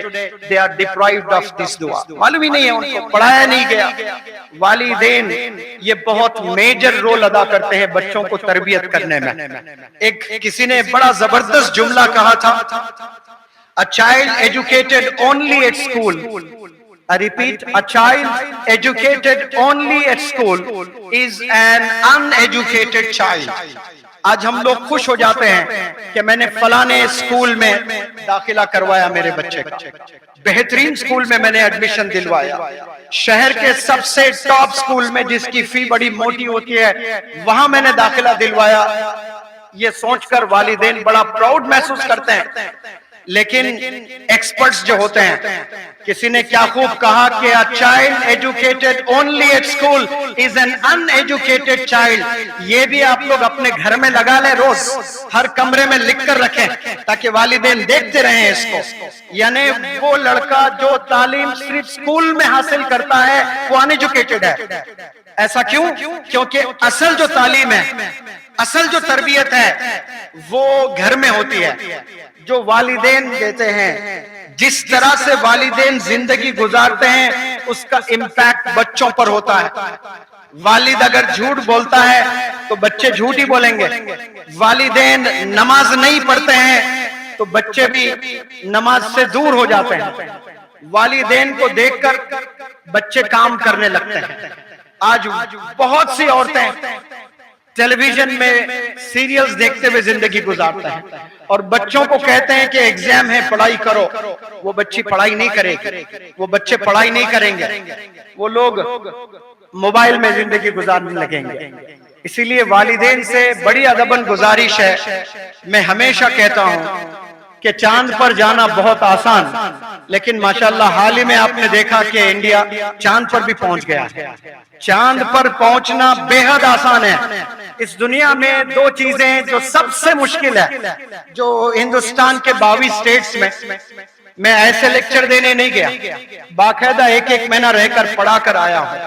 they are deprived of this दुआ। मालूम ही नहीं है उनको, पढ़ाया नहीं गया। वालिदैन ये बहुत मेजर रोल अदा करते हैं बच्चों को तरबियत करने में। एक किसी ने बड़ा जबरदस्त जुमला कहा था, a child educated only at school, I repeat, a child educated only at school is an uneducated child. आज हम लोग खुश हो जाते हैं कि मैंने फलाने स्कूल में दाखिला करवाया मेरे बच्चे का, बेहतरीन स्कूल में मैंने एडमिशन दिलवाया, शहर के सबसे टॉप स्कूल में जिसकी फी बड़ी मोटी होती है वहां मैंने दाखिला दिलवाया। ये सोचकर वालिदैन बड़ा प्राउड महसूस करते हैं। लेकिन एक्सपर्ट्स जो होते हैं, किसी ने क्या खूब कहा कि a child educated only at school is an uneducated child। ये भी आप लोग अपने घर में लगा लें, रोज हर कमरे में लिख कर रखें ताकि वालिदैन देखते रहें इसको। यानी वो लड़का जो तालीम सिर्फ स्कूल में हासिल करता है वो अनएजुकेटेड है। ऐसा क्यों? क्योंकि असल जो तालीम है, असल जो तरबियत है वो घर में होती है, जो वालिदैन देते हैं। जिस तरह से वालिदैन जिंदगी गुजारते हैं उसका इम्पैक्ट बच्चों पर होता है। वालिद अगर झूठ बोलता है तो बच्चे झूठ ही बोलेंगे। वालिदैन नमाज नहीं पढ़ते हैं तो बच्चे भी नमाज से दूर हो जाते हैं। वालिदैन को देखकर बच्चे काम करने लगते हैं। आज बहुत सी औरतें टेलीविजन में सीरियल्स देखते हुए जिंदगी गुजारते हैं और बच्चों को कहते हैं कि एग्जाम है, पढ़ाई करो। वो बच्ची पढ़ाई नहीं करेगी, वो बच्चे पढ़ाई नहीं करेंगे, वो लोग मोबाइल में जिंदगी गुजारने लगेंगे। इसीलिए वालिदैन से बड़ी अदबन गुजारिश है, मैं हमेशा कहता हूं कि चांद पर जाना बहुत आसान, लेकिन माशाल्लाह हाल ही में आपने देखा कि इंडिया चांद पर भी पहुंच गया है। चांद पर पहुंचना बेहद आसान है। इस दुनिया में दो चीजें जो सबसे मुश्किल है, जो हिंदुस्तान के 22 स्टेट्स में, मैं ऐसे लेक्चर देने नहीं गया, बाकायदा एक एक महीना रहकर पढ़ा कर आया हूं।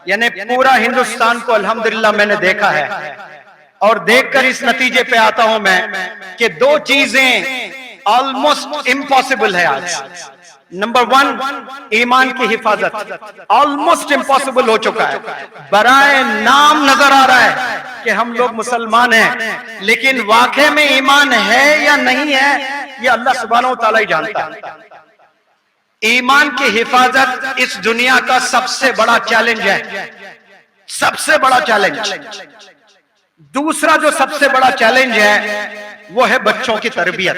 यानी पूरा हिंदुस्तान को अल्हम्दुलिल्लाह मैंने देखा है और देखकर इस नतीजे पे आता हूं मैं कि दो चीजें ऑलमोस्ट इम्पॉसिबल है आज। नंबर 1, ईमान की हिफाजत ऑलमोस्ट इम्पॉसिबल हो चुका है। बराए नाम नजर आ रहा है कि हम लोग मुसलमान हैं, लेकिन वाकई में ईमान है या नहीं है ये अल्लाह सुब्हानहू व तआला ही जानता है। ईमान की हिफाजत इस दुनिया का सबसे बड़ा चैलेंज है, सबसे बड़ा चैलेंज। दूसरा जो सबसे बड़ा चैलेंज है वो है बच्चों की तरबियत।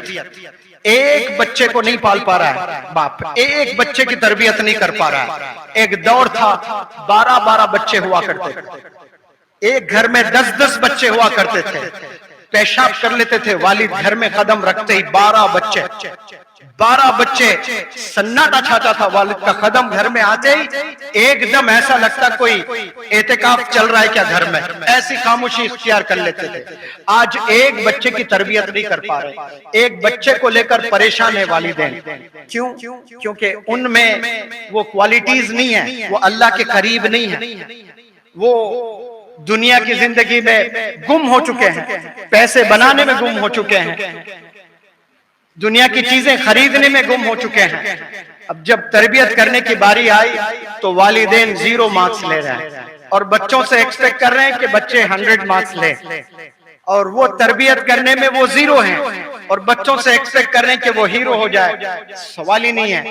एक बच्चे को नहीं पाल पा रहा है बाप, एक बच्चे की तरबियत नहीं कर पा रहा है। एक दौर था 12-12 बच्चे हुआ करते थे, एक घर में 10-10 बच्चे हुआ करते थे। पेशाब कर लेते थे वालिद घर में कदम रखते ही 12 बच्चे, सन्नाटा छाता था। वालिद का कदम घर में आते ही एकदम ऐसा लगता कोई एहतिकाफ चल रहा है क्या घर में, ऐसी खामोशी इख्तियार कर लेते थे। आज एक बच्चे की तरबियत नहीं कर पा रहे, एक बच्चे को लेकर परेशान है वालिदैन। क्यों? क्योंकि उनमें वो क्वालिटीज नहीं है, वो अल्लाह के करीब नहीं है, वो दुनिया की जिंदगी में गुम हो चुके हैं, पैसे बनाने में गुम हो चुके हैं, दुनिया की चीजें खरीदने में गुम हो चुके हैं। अब जब तरबियत करने की बारी आई तो वालिदैन 0 मार्क्स ले रहे हैं और बच्चों से एक्सपेक्ट कर रहे हैं कि बच्चे 100 मार्क्स ले, और वो तरबियत करने में वो 0 हैं और बच्चों से एक्सपेक्ट कर रहे हैं कि वो हीरो हो जाए। सवाल ही नहीं है।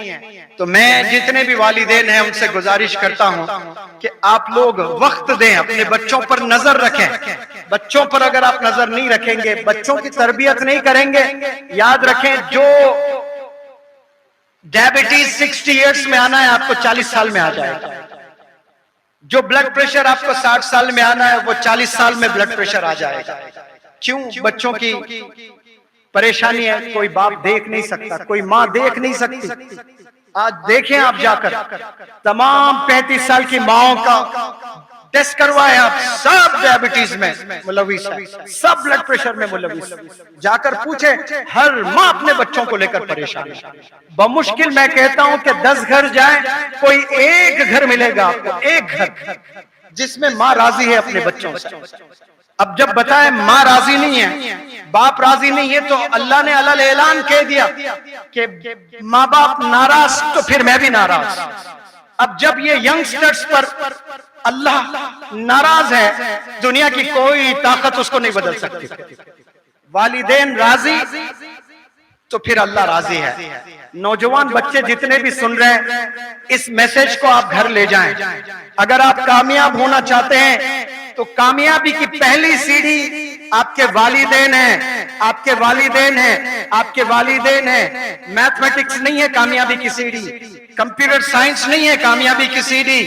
तो मैं जितने भी वालिदैन हैं उनसे गुजारिश करता हूं कि आप लोग वक्त दें, अपने बच्चों पर नजर रखें। बच्चों पर अगर आप नजर नहीं रखेंगे, बच्चों की तरबियत नहीं करेंगे, याद रखें जो डायबिटीज 60 इयर्स में आना है आपको 40 साल में आ जाएगा। जो ब्लड प्रेशर आपको 60 साल में आना है वो 40 साल में ब्लड प्रेशर आ जाएगा। क्यों? बच्चों की परेशानी है, कोई बाप देख नहीं सकता, कोई माँ देख नहीं सकती। आज देखें आप जाकर तमाम 35 साल की माओं का टेस्ट करवाए आप, सब डायबिटीज में मुलविस है, सब ब्लड प्रेशर में मुलविस। जाकर पूछे, हर माँ अपने बच्चों को लेकर परेशान है। बमुश्किल मैं कहता हूं कि 10 घर जाए, कोई एक घर मिलेगा आपको, एक घर जिसमें माँ राजी है अपने बच्चों से। अब जब बताए माँ राजी नहीं है, बाप राजी नहीं है, तो अल्लाह ने अलल ऐलान कह दिया कि माँ बाप नाराज तो फिर मैं भी नाराज। अब जब ये यंगस्टर्स पर अल्लाह नाराज है, दुनिया की कोई ताकत उसको नहीं बदल सकती। वालिदैन राजी तो फिर अल्लाह राजी है। नौजवान बच्चे जितने भी सुन रहे हैं, इस मैसेज को आप घर ले जाएं। अगर आप कामयाब होना चाहते हैं तो कामयाबी की पहली सीढ़ी آپ کے والدین ہیں، آپ کے والدین ہیں، آپ کے والدین ہیں۔ میتھمیٹکس نہیں ہے کامیابی کی سیڑھی، کمپیوٹر سائنس نہیں ہے کامیابی کی سیڑھی۔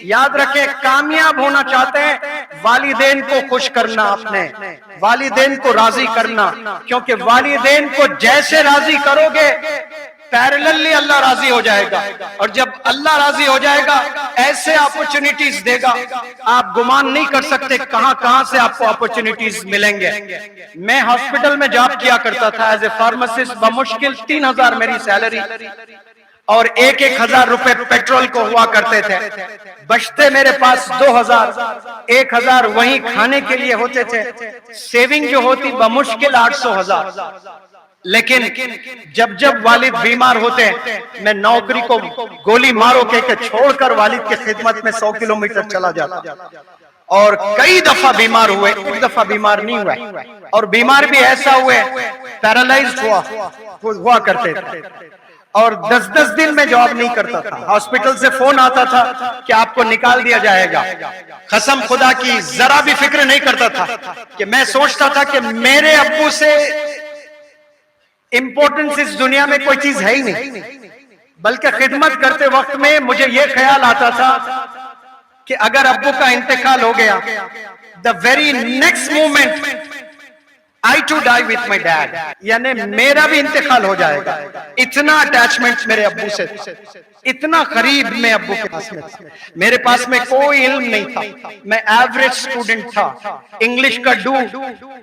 یاد رکھیں، کامیاب ہونا چاہتے ہیں، والدین کو خوش کرنا، آپ نے والدین کو راضی کرنا، کیونکہ والدین کو جیسے راضی کرو گے پیرللی اللہ راضی ہو جائے گا، اور جب اللہ راضی ہو جائے گا ایسے اپورچونٹیز دے گا آپ گمان نہیں کر سکتے کہاں کہاں سے آپ کو اپورچونٹیز ملیں گے۔ میں ہاسپٹل میں جاب کیا کرتا تھا ایز اے فارماسسٹ، بمشکل 3,000 میری سیلری اور 1,000 روپے پیٹرول کو ہوا کرتے تھے، بچتے میرے پاس 2,000، 1,000 وہیں کھانے کے لیے ہوتے تھے، سیونگ جو ہوتی بمشکل 800,000۔ لیکن جب والد بیمار ہوتے میں نوکری کو گولی مارو کہ چھوڑ کر والد کی خدمت میں 100 کلومیٹر چلا جاتا، اور کئی دفعہ بیمار ہوئے، ایک دفعہ بیمار نہیں ہوئے، اور بیمار بھی ایسا ہوئے پیرالائزڈ ہوا کرتے تھے، اور 10 دن میں جاب نہیں کرتا تھا۔ ہاسپٹل سے فون آتا تھا کہ آپ کو نکال دیا جائے گا، قسم خدا کی ذرا بھی فکر نہیں کرتا تھا کہ میں سوچتا تھا کہ میرے ابو سے امپورٹنس اس دنیا میں کوئی چیز ہے ہی نہیں، بلکہ خدمت کرتے وقت میں مجھے یہ خیال آتا تھا کہ اگر ابو کا انتقال ہو گیا the very next moment I too die with my dad، یعنی میرا بھی انتقال ہو جائے گا۔ اتنا اٹیچمنٹ میرے ابو سے تھا، اتنا قریب میں ابو کے پاس میں تھا۔ میرے پاس میں کوئی علم نہیں تھا، میں ایوریج اسٹوڈنٹ تھا، انگلش کا ڈو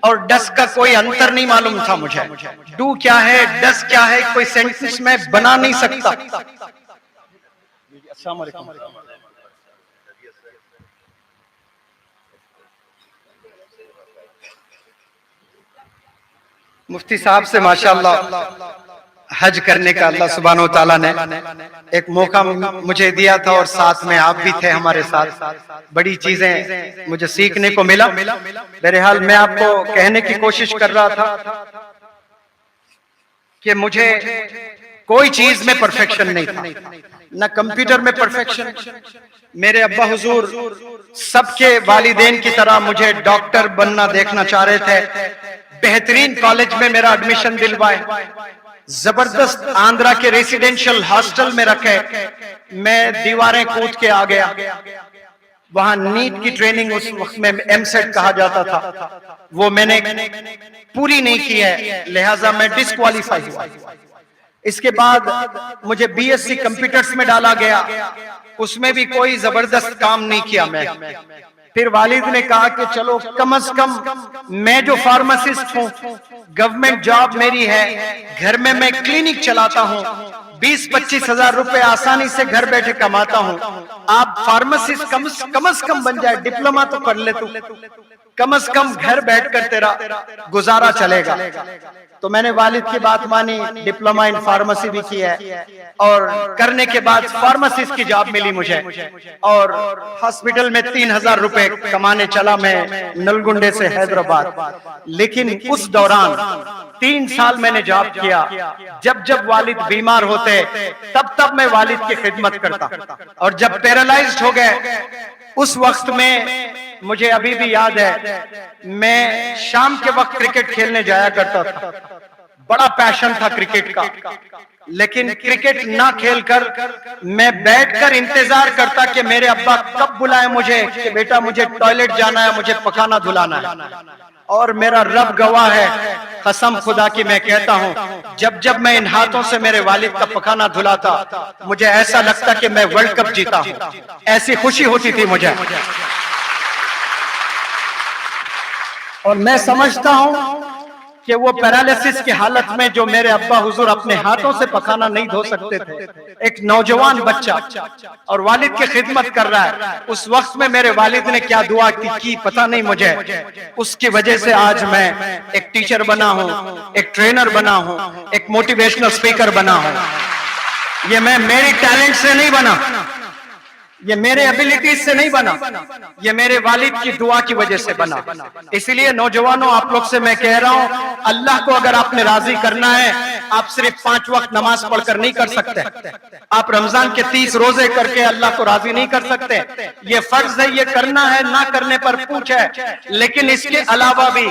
اور ڈس کا کوئی انتر نہیں معلوم تھا مجھے، ڈو کیا ہے ڈس کیا ہے کوئی سینٹنس میں بنا نہیں سکتا۔ السلام علیکم۔ مفتی صاحب سے ماشاءاللہ حج کرنے کا اللہ سبحانہ وتعالیٰ نے ایک موقع مجھے دیا تھا، اور ساتھ میں آپ بھی تھے ہمارے ساتھ، بڑی چیزیں مجھے سیکھنے کو ملا۔ بہرحال میں آپ کو کہنے کی کوشش کر رہا تھا کہ مجھے کوئی چیز میں پرفیکشن نہیں تھا، نہ کمپیوٹر میں پرفیکشن۔ میرے ابا حضور سب کے والدین کی طرح مجھے ڈاکٹر بننا دیکھنا چاہ رہے تھے، بہترین کالج میں میرا ایڈمیشن دلوائے، زبردست آندھرا کے ریسیڈنشل ہاسٹل میں رکھے، میں دیواریں کود کے آ گیا۔ وہاں نیٹ کی ٹریننگ اس وقت میں ایم سیٹ کہا جاتا تھا، وہ میں نے پوری نہیں کی ہے، لہٰذا میں ڈسکوالیفائی ہوا۔ اس کے بعد مجھے بی ایس سی کمپیوٹرز میں ڈالا گیا، اس میں بھی کوئی زبردست کام نہیں کیا میں۔ پھر والد نے کہا کہ چلو کم از کم میں جو فارماسسٹ ہوں، گورنمنٹ جاب میری ہے، گھر میں میں کلینک چلاتا ہوں، 20-25 ہزار روپے آسانی سے گھر بیٹھے کماتا ہوں، آپ فارماسسٹ کم از کم بن جائے، ڈپلومہ تو کر لے تو کم از کم گھر بیٹھ کر تیرا گزارا چلے گا۔ تو میں نے والد کی بات مانی، ڈپلومہ ان فارمیسی بھی کی ہے، اور کرنے کے بعد فارماسسٹ کی جاب ملی مجھے، اور ہاسپٹل میں 3,000 روپے کمانے چلا میں نلگنڈے سے حیدرآباد۔ لیکن اس دوران 3 سال میں نے جاب کیا، جب والد بیمار ہوتے تب میں والد کی خدمت کرتا، اور جب پیرالائزڈ ہو گئے اس وقت میں مجھے ابھی بھی یاد ہے، میں شام کے وقت کرکٹ کھیلنے جایا کرتا تھا، بڑا پیشن تھا کرکٹ کا، لیکن کرکٹ نہ کھیل کر میں بیٹھ کر انتظار کرتا کہ میرے ابا کب بلائے مجھے کہ بیٹا مجھے ٹوائلٹ جانا ہے، مجھے پکانا دھلانا ہے۔ اور میرا رب گواہ ہے، قسم خدا کی میں کہتا ہوں، جب میں ان ہاتھوں سے میرے والد کا پکانا دھلاتا مجھے ایسا لگتا کہ میں ورلڈ کپ جیتا ہوں، ایسی خوشی ہوتی تھی مجھے۔ اور میں سمجھتا ہوں کہ وہ پیرالائسس کی حالت میں جو میرے ابا حضور اپنے ہاتھوں سے پکانا نہیں دھو سکتے تھے، ایک نوجوان بچہ اور والد کی خدمت کر رہا ہے، اس وقت میں میرے والد نے کیا دعا کی پتہ نہیں مجھے، اس کی وجہ سے آج میں ایک ٹیچر بنا ہوں، ایک ٹرینر بنا ہوں، ایک موٹیویشنل سپیکر بنا ہوں۔ یہ میں میری ٹیلنٹ سے نہیں بنا، ये मेरे एबिलिटीज से नहीं बना, ये मेरे वालिद की दुआ की वजह से बना। इसलिए नौजवानों, आप लोग से मैं कह रहा हूं, अल्लाह को अगर आपने राजी करना है, आप सिर्फ 5 वक्त नमाज पढ़कर नहीं कर सकते। आप रमजान के 30 रोजे करके अल्लाह को राजी नहीं कर सकते। ये फर्ज है, ये करना है, ना करने पर पूछ है। लेकिन इसके अलावा भी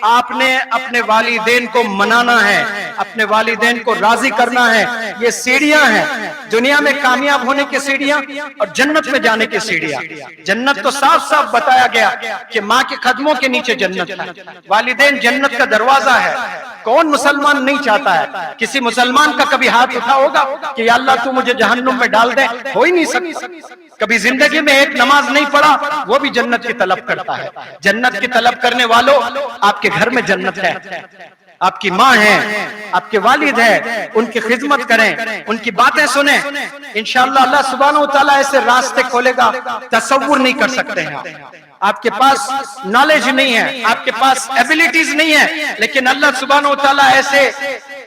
आपने अपने वालिदैन को मनाना है, अपने वालिदैन को राजी करना है। ये सीढ़ियां हैं दुनिया में कामयाब होने की सीढ़ियां और जन्नत में जाने की सीढ़ियां। जन्नत तो साफ साफ बताया गया कि माँ के कदमों के नीचे जन्नत है, वालिदैन जन्नत का दरवाजा है। कौन मुसलमान नहीं चाहता है? किसी मुसलमान का कभी हाथ उठा होगा कि या अल्लाह तू मुझे जहन्नुम में डाल दे? हो ही नहीं सकता। कभी जिंदगी में एक नमाज नहीं पढ़ा, वो भी जन्नत की तलब करता है। जन्नत की तलब करने वालों, आपके घर में जन्नत है, आपकी माँ है, आपके वालिद है, उनकी खिदमत करें, उनकी बातें सुने। इंशाअल्लाह अल्लाह सुब्हानहू व तआला ऐसे रास्ते खोलेगा, तसव्वुर नहीं कर सकते हैं। आपके पास नॉलेज नहीं है, आपके पास एबिलिटीज नहीं है, लेकिन अल्लाह सुब्हानहू व तआला ऐसे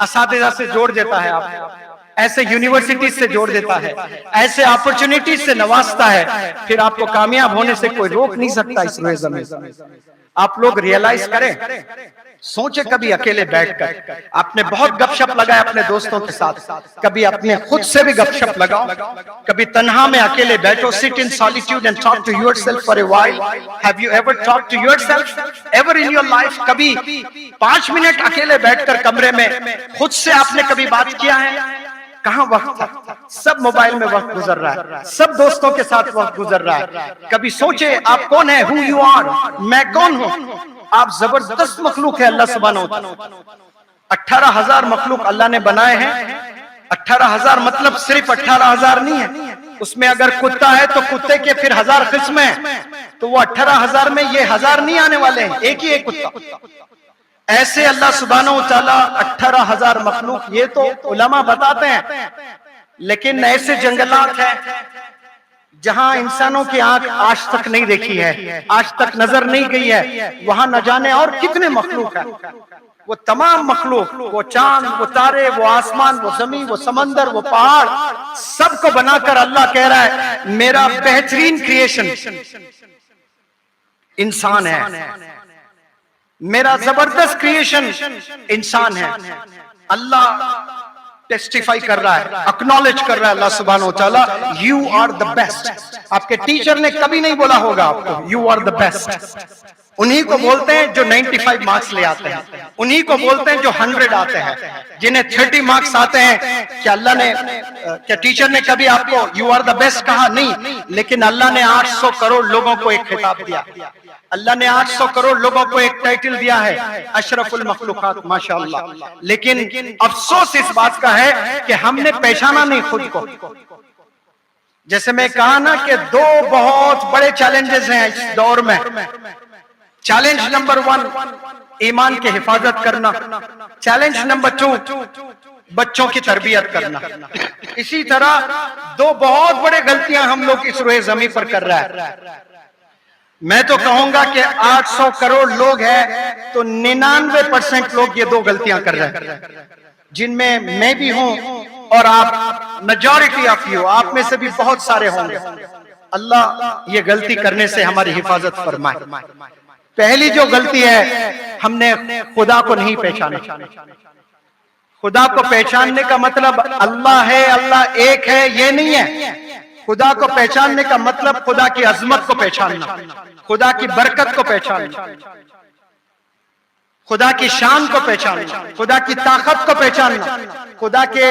असातिज़ा से जोड़ देता है, आप ऐसे यूनिवर्सिटी से जोड़ देता है, ऐसे अपॉर्चुनिटीज से नवाजता है, फिर आपको कामयाब होने से कोई रोक नहीं सकता इस रोज़ में। आप लोग रियलाइज करें, सोचे कभी अकेले बैठकर, आपने बहुत गपशप लगाए अपने दोस्तों के साथ, कभी अपने खुद से भी गपशप लगाओ, कभी तन्हा में अकेले बैठो, sit in solitude and talk to yourself for a while. Have you ever talk to yourself ever in your life? कभी 5 मिनट अकेले बैठकर कमरे में खुद से आपने कभी बात किया है? कहां वक्त था? सब मोबाइल में वक्त गुजर रहा है, सब दोस्तों के साथ वक्त गुजर रहा है। कभी सोचे आप कौन है, हु यू आर, मैं कौन हूं? आप जबरदस्त मखलूक है अल्लाह सुब्हानहू व तआला। 18,000 मखलूक अल्लाह ने बनाए हैं। 18,000 मतलब सिर्फ 18,000 नहीं है, उसमें अगर कुत्ता है तो कुत्ते के फिर 1000 किस्में हैं, तो वो 18,000 में ये 1000 नहीं आने वाले हैं, एक ही एक कुत्ता। ऐसे अल्लाह सुब्हानहू व तआला 18,000 मखलूक, ये तो उलमा बताते हैं। लेकिन ऐसे जंगलात हैं जहां इंसानों की आंख आज तक नहीं देखी है, आज तक नजर नहीं गई है, वहां न जाने और कितने मखलूक हैं। वो तमाम मखलूक, वो चांद, वो तारे, वो आसमान, वो जमीन, वो समंदर, वो पहाड़, सबको बनाकर अल्लाह कह रहा है मेरा बेहतरीन क्रिएशन इंसान है, मेरा जबरदस्त क्रिएशन इंसान है। अल्लाह टेस्टिफाई कर रहा है, एक्नॉलेज कर रहा है अल्लाह सुब्हानहू व तआला, यू आर द बेस्ट। आपके टीचर ने कभी नहीं बोला होगा आपको यू आर द बेस्ट। उन्हीं को बोलते हैं जो 95 मार्क्स ले आते हैं, उन्हीं को बोलते हैं जो 100 आते हैं, जिन्हें 30 मार्क्स आते हैं। क्या अल्लाह ने, क्या टीचर ने कभी आपको यू आर द बेस्ट कहा? नहीं। लेकिन अल्लाह ने 800 करोड़ लोगों को एक खिताब दिया, अल्लाह ने 800 करोड़ लोगों को एक टाइटल दिया है, अशरफुल मखलूकात, माशाअल्लाह। लेकिन अफसोस इस बात का है कि हमने पहचाना नहीं खुद को। जैसे मैं कहा ना कि 2 बहुत बड़े चैलेंजेस हैं इस दौर में। चैलेंज नंबर 1 ईमान की हिफाजत करना, चैलेंज नंबर 2 बच्चों की तरबियत करना। इसी तरह 2 बहुत बड़े गलतियां हम लोग इस रोए ज़मीन पर कर रहा है। मैं तो कहूंगा कि 800 करोड़ लोग हैं तो 99% लोग ये 2 गलतियां कर रहे हैं, जिनमें मैं भी हूं और आप मेजॉरिटी ऑफ यू, आप में से भी बहुत सारे होंगे। अल्लाह ये गलती करने से हमारी हिफाजत फरमाए। पहली जो गलती है, हमने खुदा को नहीं पहचाना। खुदा को पहचानने का मतलब अल्लाह है, अल्लाह एक है, ये नहीं है। खुदा को पहचानने का मतलब खुदा की अजमत को पहचानना, खुदा की बरकत को पहचानना, खुदा की शान को पहचानना, खुदा की ताकत को पहचानना, खुदा के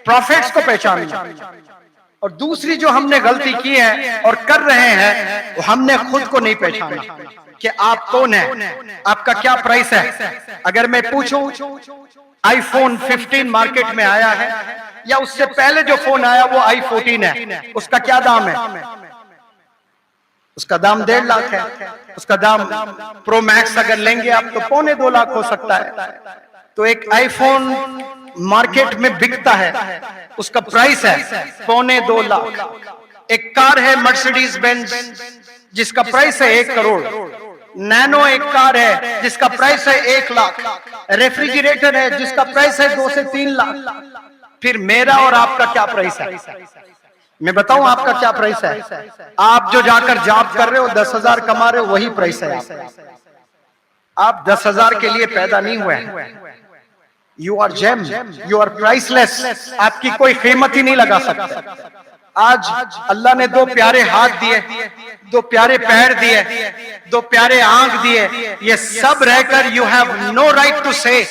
प्रॉफिट्स को पहचानना। और दूसरी जो हमने गलती की है और कर रहे हैं, वो हमने खुद को नहीं पहचाना कि आप कौन हैं, आपका क्या प्राइस है। अगर मैं पूछूं आईफोन 15 मार्केट में आया है, या उससे पहले जो फोन आया वो i14 है, उसका क्या दाम है? उसका दाम 1.5 लाख है। उसका दाम प्रो मैक्स अगर लेंगे आप तो 2.25 लाख हो सकता है। तो एक आईफोन मार्केट में बिकता है, उसका प्राइस है 2.25 लाख। एक कार है मर्सिडीज बेंज जिसका प्राइस है 1 करोड़। नैनो एक कार है जिसका प्राइस है 1 लाख। रेफ्रिजरेटर है जिसका प्राइस है 2 से 3 लाख। फिर मेरा और आपका क्या प्राइस है? मैं बताऊं आपका क्या प्राइस है? आप जो जाकर जॉब कर रहे हो 10,000 कमा रहे हो वही प्राइस है आपका। आप 10,000 के लिए पैदा नहीं हुए हैं। You are gem, you are priceless, आपकी कोई कीमत ही नहीं लगा सकता। आज अल्लाह ने दो प्यारे हाथ दिए, दो प्यारे पैर दिए, दो प्यारे आंख दिए, ये सब रहकर you have no right to say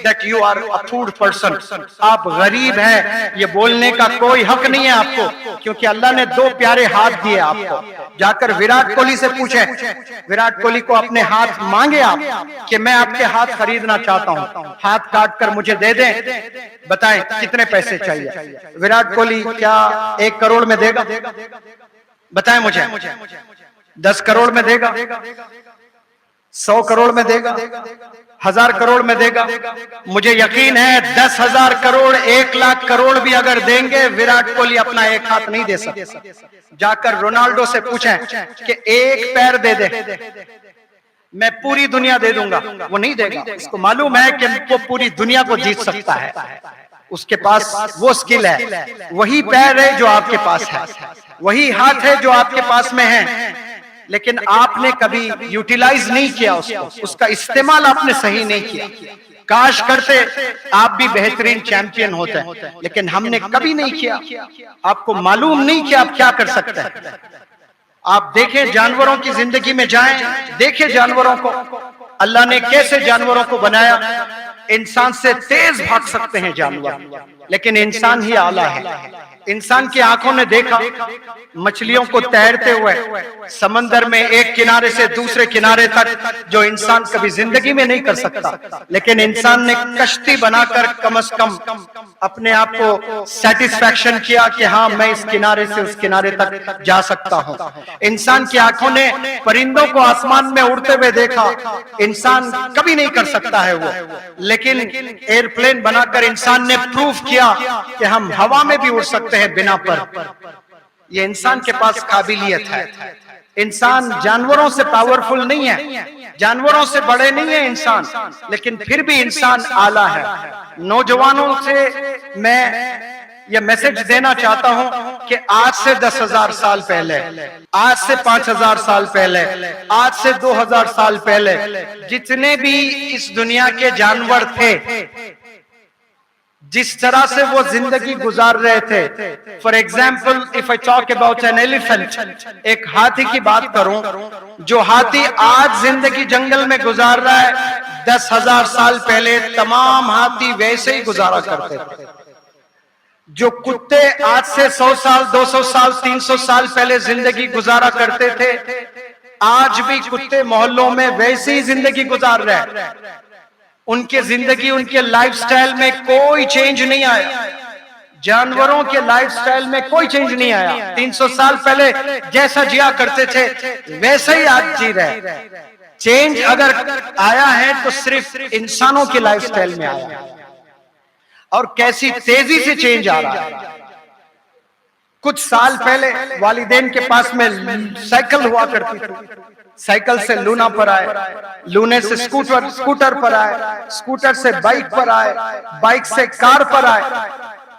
that you are a poor person. आप गरीब हैं ये बोलने का कोई हक नहीं है आपको, क्योंकि अल्लाह ने दो प्यारे हाथ दिए आपको। जाकर विराट कोहली से पूछें, विराट कोहली को अपने हाथ मांगे आप कि मैं आपके हाथ खरीदना चाहता हूं, हाथ काट कर मुझे दे दें, बताएं कितने पैसे चाहिए? विराट कोहली क्या 1 करोड़ में देगा? बताएं मुझे। 10 करोड़ में देगा? 100 करोड़ में देगा? 1000 करोड़ में देगा? मुझे यकीन है 10,000 करोड़ 1 लाख करोड़ भी अगर देंगे विराट कोहली अपना एक हाथ नहीं दे सकता। जाकर रोनाल्डो से पूछें कि एक पैर दे दे, मैं पूरी दुनिया दे दूंगा, वो नहीं देगा। उसको मालूम है कि वो पूरी दुनिया को जीत सकता है, उसके पास वो स्किल है। वही पैर है जो आपके पास है, वही हाथ है जो आपके पास में है, लेकिन आपने कभी यूटिलाइज नहीं किया उसको, उसका इस्तेमाल आपने सही नहीं किया। काश करते आप भी बेहतरीन चैंपियन होते हैं, लेकिन हमने कभी नहीं किया। आपको मालूम नहीं कि आप क्या कर सकते हैं। आप देखें, जानवरों की जिंदगी में जाएं, देखें जानवरों को, अल्लाह ने कैसे जानवरों को बनाया। इंसान से तेज भाग सकते हैं जानवर, लेकिन इंसान ही आला है। इंसान की आंखों ने देखा मछलियों को तैरते हुए समंदर में एक किनारे से दूसरे किनारे तक, जो इंसान कभी जिंदगी में नहीं कर सकता। लेकिन इंसान ने कश्ती बनाकर कम से कम अपने आप को सेटिस्फैक्शन किया कि हाँ मैं इस किनारे से उस किनारे तक जा सकता हूँ। इंसान की आंखों ने परिंदों को आसमान में उड़ते हुए देखा, इंसान कभी नहीं कर सकता है वो। लेकिन एयरप्लेन बनाकर इंसान ने प्रूफ किया कि हम हवा में भी उड़ सकते हैं बिना पर। ये इंसान के पास काबिलियत है। इंसान जानवरों से पावरफुल नहीं है, जानवरों से बड़े नहीं है इंसान, लेकिन फिर भी इंसान आला है। नौजवानों से मैं ये मैसेज देना चाहता हूं कि आज से 10,000 साल पहले, आज से 5,000 साल पहले, आज से 2,000 साल पहले जितने भी इस दुनिया के जानवर थे, जिस तरह से वो जिंदगी गुजार रहे थे। For example if I talk about an elephant, एक हाथी की बात करूं, जो हाथी आज जिंदगी जंगल में गुजार रहा है, 10,000 साल पहले तमाम हाथी वैसे ही गुजारा करते थे। जो कुत्ते आज से 100 साल, 200 साल, 300 साल पहले जिंदगी गुजारा करते थे, आज भी कुत्ते मोहल्लों में वैसे ही जिंदगी गुजार रहे हैं। उनके जिंदगी, उनके लाइफस्टाइल में कोई चेंज नहीं आया। जानवरों के लाइफस्टाइल में कोई चेंज नहीं आया। 300 साल पहले जैसा जिया करते थे वैसे ही आज जी रहे। चेंज अगर आया है तो सिर्फ इंसानों के लाइफस्टाइल में आया, और कैसी तेजी से चेंज आ रहा है। कुछ साल पहले वालिदैन के पास में साइकिल हुआ करती थी, साइकिल से लूना पर आए, लूने से स्कूटर पर आए, स्कूटर से बाइक पर आए, बाइक से कार पर आए।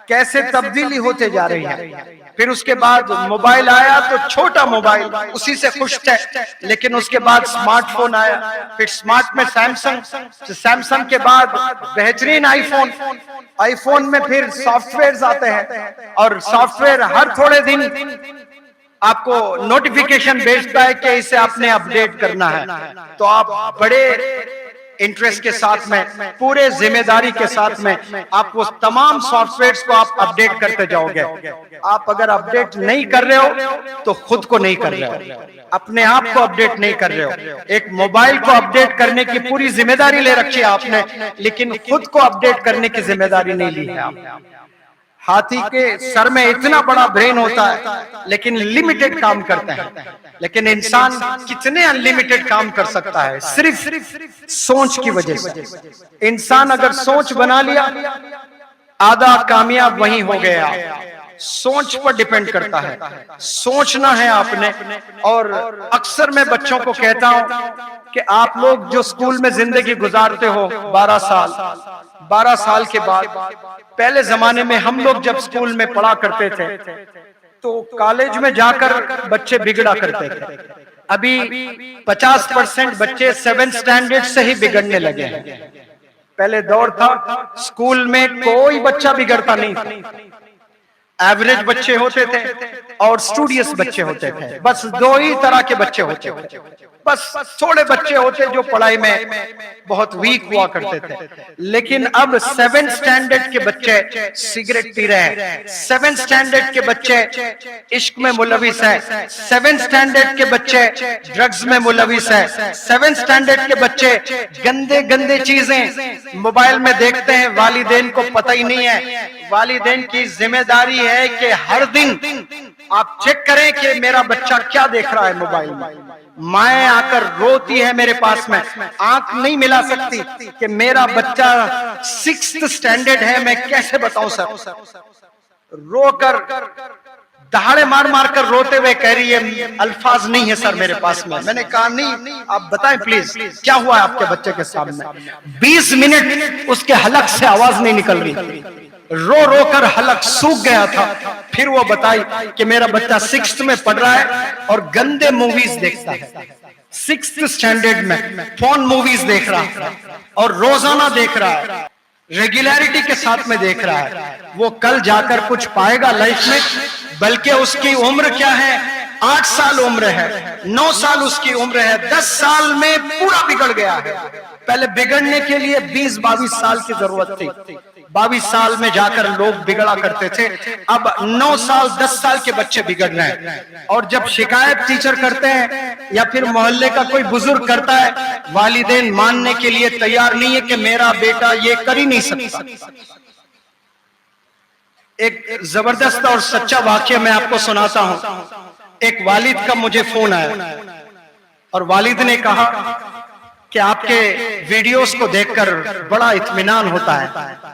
कैसे तब्दीली होते जा रही है। फिर उसके बाद मोबाइल आया तो छोटा मोबाइल, उसी से खुश थे, लेकिन उसके बाद स्मार्टफोन आया, फिर स्मार्ट में सैमसंग, सैमसंग के बाद बेहतरीन आईफोन, आईफोन में फिर सॉफ्टवेयर आते हैं, और सॉफ्टवेयर हर थोड़े दिन आपको नोटिफिकेशन भेजता है कि इसे आपने अपडेट करना है। तो आप बड़े इंटरेस्ट के साथ में, पूरे जिम्मेदारी के साथ में आप वो तमाम सॉफ्टवेयर्स को आप अपडेट करते जाओगे। आप अगर अपडेट नहीं कर रहे हो तो खुद को नहीं कर रहे हो, अपने आप को अपडेट नहीं कर रहे हो। एक मोबाइल को अपडेट करने की पूरी जिम्मेदारी ले रखी है आपने, लेकिन खुद को अपडेट करने की जिम्मेदारी नहीं ली है आपने। हाथी के सर में इतना बड़ा ब्रेन होता है, लेकिन लिमिटेड काम करते हैं। लेकिन इंसान कितने अनलिमिटेड काम कर सकता है, सिर्फ सोच की वजह से। इंसान अगर सोच बना लिया, आधा कामयाब वहीं हो गया। सोच पर डिपेंड करता है, सोचना है आपने। और अक्सर मैं बच्चों को कहता हूं कि आप लोग जो स्कूल में जिंदगी गुजारते हो 12 साल के बाद, पहले जमाने में हम लोग जब स्कूल में पढ़ा करते थे तो कॉलेज में जाकर बच्चे बिगड़ा करते थे। अभी 50% बच्चे 7th स्टैंडर्ड से ही बिगड़ने लगे हैं। पहले दौर था स्कूल में कोई बच्चा बिगड़ता नहीं था, एवरेज बच्चे होते थे और स्टूडियस बच्चे होते थे। बस दो ही तरह के बच्चे होते थे। बस थोड़े बच्चे होते जो पढ़ाई में बहुत वीक हुआ करते थे। लेकिन अब 7th स्टैंडर्ड के बच्चे सिगरेट पी रहे हैं, 7th स्टैंडर्ड के बच्चे इश्क में मुलविस है, 7th स्टैंडर्ड के बच्चे ड्रग्स में मुलविस है, 7th स्टैंडर्ड के बच्चे गंदे गंदे चीजें मोबाइल में देखते हैं। वालिदैन को पता ही नहीं है। वालिदैन की जिम्मेदारी है कि हर दिन आप चेक करें कि मेरा बच्चा क्या देख रहा है मोबाइल में। माएँ आकर रोती है मेरे पास में, आंख नहीं मिला सकती कि मेरा बच्चा 6th स्टैंडर्ड है, मैं कैसे बताऊं सर। रोकर दहाड़े मार मार कर रोते हुए कह रही है अल्फाज नहीं है सर मेरे पास में। मैंने कहा नहीं, आप बताएं प्लीज क्या हुआ है आपके बच्चे के सामने। 20 मिनट उसके हलक से आवाज नहीं निकल रही, रो रो कर हलक सूख गया था। फिर वो बताई कि मेरा बच्चा 6th में पढ़ रहा है और गंदे मूवीज देखता है। 6th स्टैंडर्ड में फोन मूवीज देख रहा है और रोजाना देख रहा है, रेगुलरिटी के साथ में देख रहा है। वो कल जाकर कुछ पाएगा लाइफ में, बल्कि उसकी उम्र क्या है, 8 साल उम्र है, 9 साल उसकी उम्र है, 10 साल में पूरा बिगड़ गया है। पहले बिगड़ने के लिए 20-22 साल की जरूरत थी। 22 साल में जाकर लोग बिगड़ा करते थे। अब 9 साल 10 साल के बच्चे बिगड़ रहे हैं। और जब शिकायत टीचर करते हैं या फिर मोहल्ले का कोई बुजुर्ग करता है, वालिदैन मानने के लिए तैयार नहीं है कि मेरा बेटा ये कर ही नहीं सकता। एक जबरदस्त और सच्चा वाक्य मैं आपको सुनाता हूं। एक वालिद का मुझे फोन आया और वालिद ने कहा कि आपके वीडियोस को देखकर बड़ा इत्मीनान होता है।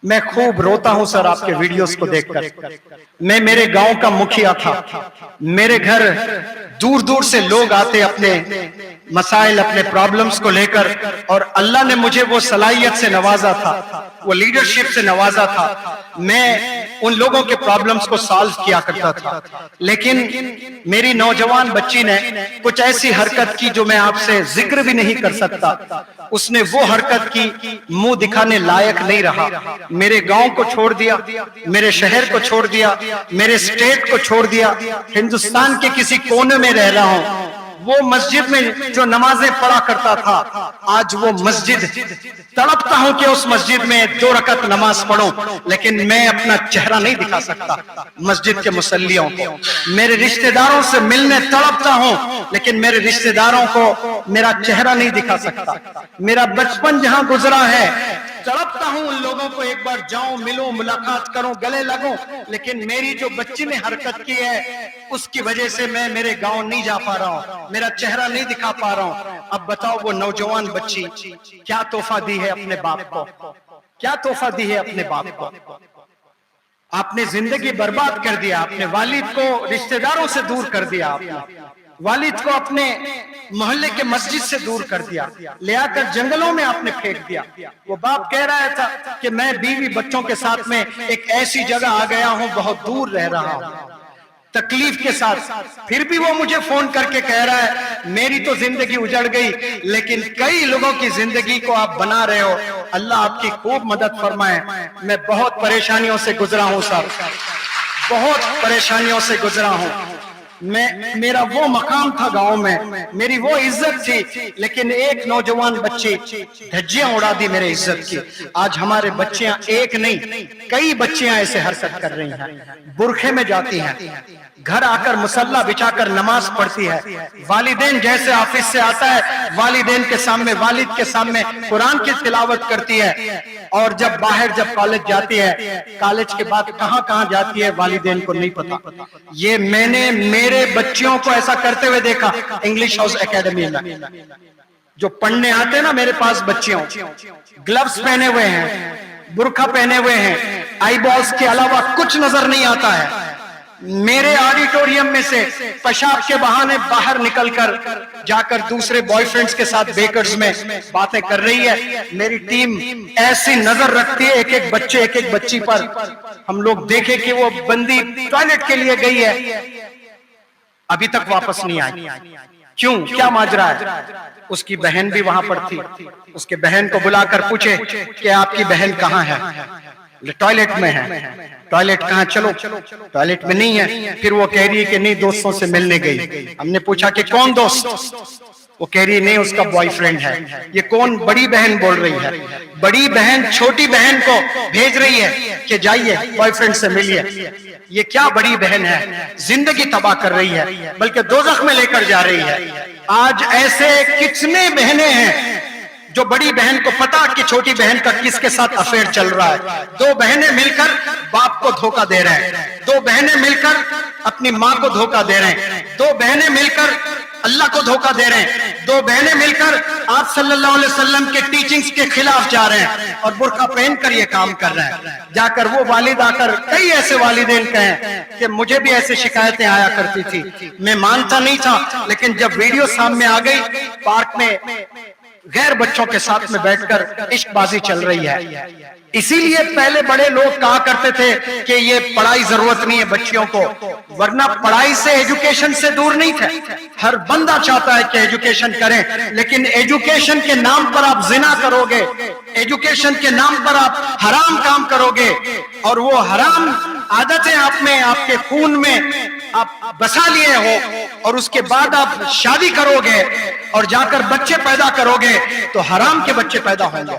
मैं खूब रोता हूं सर आपके वीडियोस को देखकर। मैं मेरे गांव का मुखिया था, मेरे घर दूर दूर से लोग आते अपने मसाइल, अपने प्रॉब्लम्स को लेकर, और अल्लाह ने मुझे वो सलाहियत से नवाजा था, वो लीडरशिप से नवाजा था। मैं उन लोगों के प्रॉब्लम्स को सॉल्व किया करता था। लेकिन मेरी नौजवान बच्ची ने कुछ ऐसी हरकत की जो मैं आपसे जिक्र भी नहीं कर सकता। उसने वो हरकत की, मुंह दिखाने लायक नहीं रहा। मेरे गांव को छोड़ दिया, मेरे शहर को छोड़ दिया, मेरे स्टेट को छोड़ दिया, हिंदुस्तान के किसी कोने में रह रहा हूं। वो मस्जिद में जो नमाजें पढ़ा करता था, आज वो मस्जिद तड़पता हूं कि उस मस्जिद में 2 रकत नमाज पढ़ूं, लेकिन मैं अपना चेहरा नहीं दिखा सकता मस्जिद के मुसल्लियों को। मेरे रिश्तेदारों से मिलने तड़पता हूं, लेकिन मेरे रिश्तेदारों को मेरा चेहरा नहीं दिखा सकता। मेरा बचपन जहां गुजरा है, तड़पता हूं उन लोगों को एक बार जाऊं, मिलूं, मुलाकात करूं, गले लगूं, लेकिन मेरी जो बच्ची ने हरकत की है उसकी वजह से मैं मेरे गांव नहीं जा पा रहा हूं, मेरा चेहरा नहीं दिखा पा रहा हूं। अब बताओ वो नौजवान बच्ची क्या तोहफा दी है अपने बाप को, क्या तोहफा दी है अपने बाप को। आपने जिंदगी बर्बाद कर दिया, आपने वालिद को रिश्तेदारों से दूर कर दिया, आपने वालिद को अपने मोहल्ले के मस्जिद से दूर कर दिया, ले आकर जंगलों में आपने फेंक दिया। वो बाप कह रहा था कि मैं बीवी बच्चों के साथ में एक ऐसी जगह आ गया हूं, बहुत दूर रह रहा हूं तकलीफ के साथ। फिर भी वो मुझे फोन करके कह रहा है मेरी तो जिंदगी उजड़ गई, लेकिन कई लोगों की जिंदगी को आप बना रहे हो, अल्लाह आपकी खूब मदद फरमाए। मैं बहुत परेशानियों से गुजरा हूं सर, बहुत परेशानियों से गुजरा हूं। मेरा वो मकाम था गांव में, मेरी वो इज्जत थी, लेकिन एक नौजवान बच्ची धज्जियां उड़ा दी मेरे इज्जत की। आज हमारे बच्चियां एक नहीं कई बच्चियां ऐसे हरकत कर रही हैं, बुरखे में जाती हैं, घर आकर मुसल्ला बिछाकर नमाज पढ़ती है, वालिदैन जैसे ऑफिस से आता है वालिदैन के सामने, वालिद के सामने कुरान की तिलावत करती है, और जब बाहर जब कॉलेज जाती है, कॉलेज के बाद कहां कहां जाती है वालिदैन को नहीं पता। ये मैंने मेरे बच्चियों को ऐसा करते हुए देखा इंग्लिश हाउस एकेडमी में। जो पढ़ने आते हैं ना मेरे पास बच्चियों, ग्लव्स पहने हुए हैं, बुरखा पहने हुए हैं, आई बॉल्स के अलावा कुछ नजर नहीं आता है, मेरे ऑडिटोरियम में से पेशाब के बहाने बाहर निकलकर जाकर दूसरे बॉयफ्रेंड्स के साथ बेकर्स में बातें कर रही है। मेरी टीम ऐसी नजर रखती है एक एक बच्चे एक एक बच्ची पर। हम लोग देखे कि वो बंदी टॉयलेट के लिए गई है, अभी तक वापस नहीं आई। क्यों, क्या माजरा है? उसकी बहन भी वहां पर थी। उसके बहन को बुलाकर पूछे कि आपकी बहन कहाँ है? टॉयलेट में है। टॉयलेट कहाँ? चलो, टॉयलेट में नहीं है। फिर वो कह रही है कि नहीं, दोस्तों से मिलने गई। हमने पूछा कि कौन दोस्त? वो कह रही है नहीं, उसका बॉयफ्रेंड है। ये कौन? बड़ी बहन बोल रही है। बड़ी बहन छोटी बहन को भेज रही है कि जाइए बॉयफ्रेंड से मिलिए। ये क्या बड़ी बहन है, जिंदगी तबाह कर रही है, बल्कि दोज़ख में लेकर जा रही है। आज ऐसे कितने बहनें हैं जो बड़ी बहन को पता कि छोटी बहन का किसके साथ अफेयर चल रहा है। दो बहनें मिलकर बाप को धोखा दे रहे हैं, दो बहनें मिलकर अपनी माँ को धोखा दे रहे हैं, दो बहनें मिलकर अल्लाह को धोखा दे रहे हैं, दो बहनें मिलकर आप सल्लल्लाहु अलैहि वसल्लम के टीचिंग्स के खिलाफ जा रहे हैं और बुर्का पहनकर ये काम कर रहे हैं। जाकर वो वालिद आकर, कई ऐसे वालिदैन कहें कि मुझे भी ऐसे शिकायतें आया करती थी, मैं मानता नहीं था, लेकिन जब वीडियो सामने आ गई, पार्क में गैर बच्चों के साथ में बैठकर इश्कबाजी चल रही है। इसीलिए पहले बड़े लोग कहा करते थे कि ये पढ़ाई जरूरत नहीं है बच्चियों को, वरना पढ़ाई से, एजुकेशन से दूर नहीं थे। हर बंदा चाहता है कि एजुकेशन करें, लेकिन एजुकेशन के नाम पर आप जिना करोगे, एजुकेशन के नाम पर आप हराम काम करोगे और वो हराम आदतें आप में, आपके खून में आप बसा लिए हो और उसके बाद आप शादी करोगे और जाकर बच्चे पैदा करोगे तो हराम के बच्चे पैदा होंगे।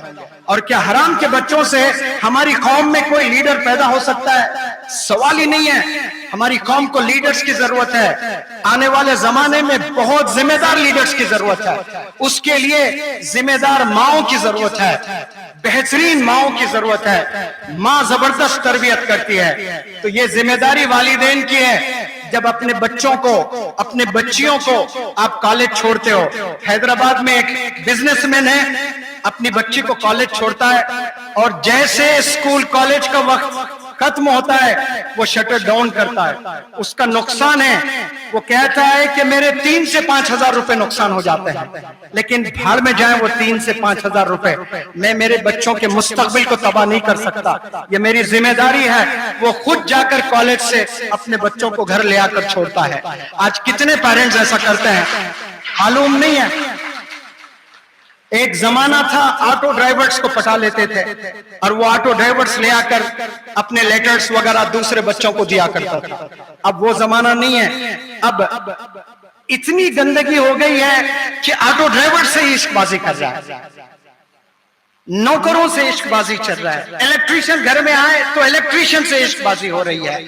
और क्या हराम के बच्चों से हमारी कौम में कोई लीडर पैदा हो सकता है? सवाल ही नहीं है। हमारी कौम को लीडर्स की जरूरत है। आने वाले जमाने में बहुत जिम्मेदार लीडर्स की जरूरत है। उसके लिए जिम्मेदार माओं की जरूरत है, बेहतरीन माओं की जरूरत है। माँ जबरदस्त तरबियत करती है, तो ये जिम्मेदारी वालिदैन की है। जब अपने बच्चों को, अपने बच्चियों को आप कॉलेज छोड़ते हो, हैदराबाद में एक बिजनेसमैन है, अपनी बच्ची को कॉलेज छोड़ता है और जैसे स्कूल कॉलेज का वक्त खत्म होता है वो शटर डाउन करता है। उसका नुकसान है, वो कहता है कि मेरे 3 से 5 हजार रुपए नुकसान हो जाते हैं, लेकिन भाड़ में जाए वो 3 से 5 हजार रुपए। मैं मेरे बच्चों के मुस्तकबिल को तबाह नहीं कर सकता, ये मेरी जिम्मेदारी है। वो खुद जाकर कॉलेज से अपने बच्चों को घर ले आकर छोड़ता है। आज कितने पेरेंट्स ऐसा करते हैं मालूम नहीं है। एक जमाना था ऑटो ड्राइवर्स को पटा लेते थे और वो ऑटो ड्राइवर्स ले आकर अपने लेटर्स वगैरह दूसरे बच्चों को दिया करता था। अब वो जमाना नहीं है। अब इतनी गंदगी हो गई है कि ऑटो ड्राइवर से ही इश्कबाजी कर रहा है, नौकरों से इश्कबाजी चल रहा है। इलेक्ट्रीशियन घर में आए तो इलेक्ट्रीशियन से इश्कबाजी हो रही है।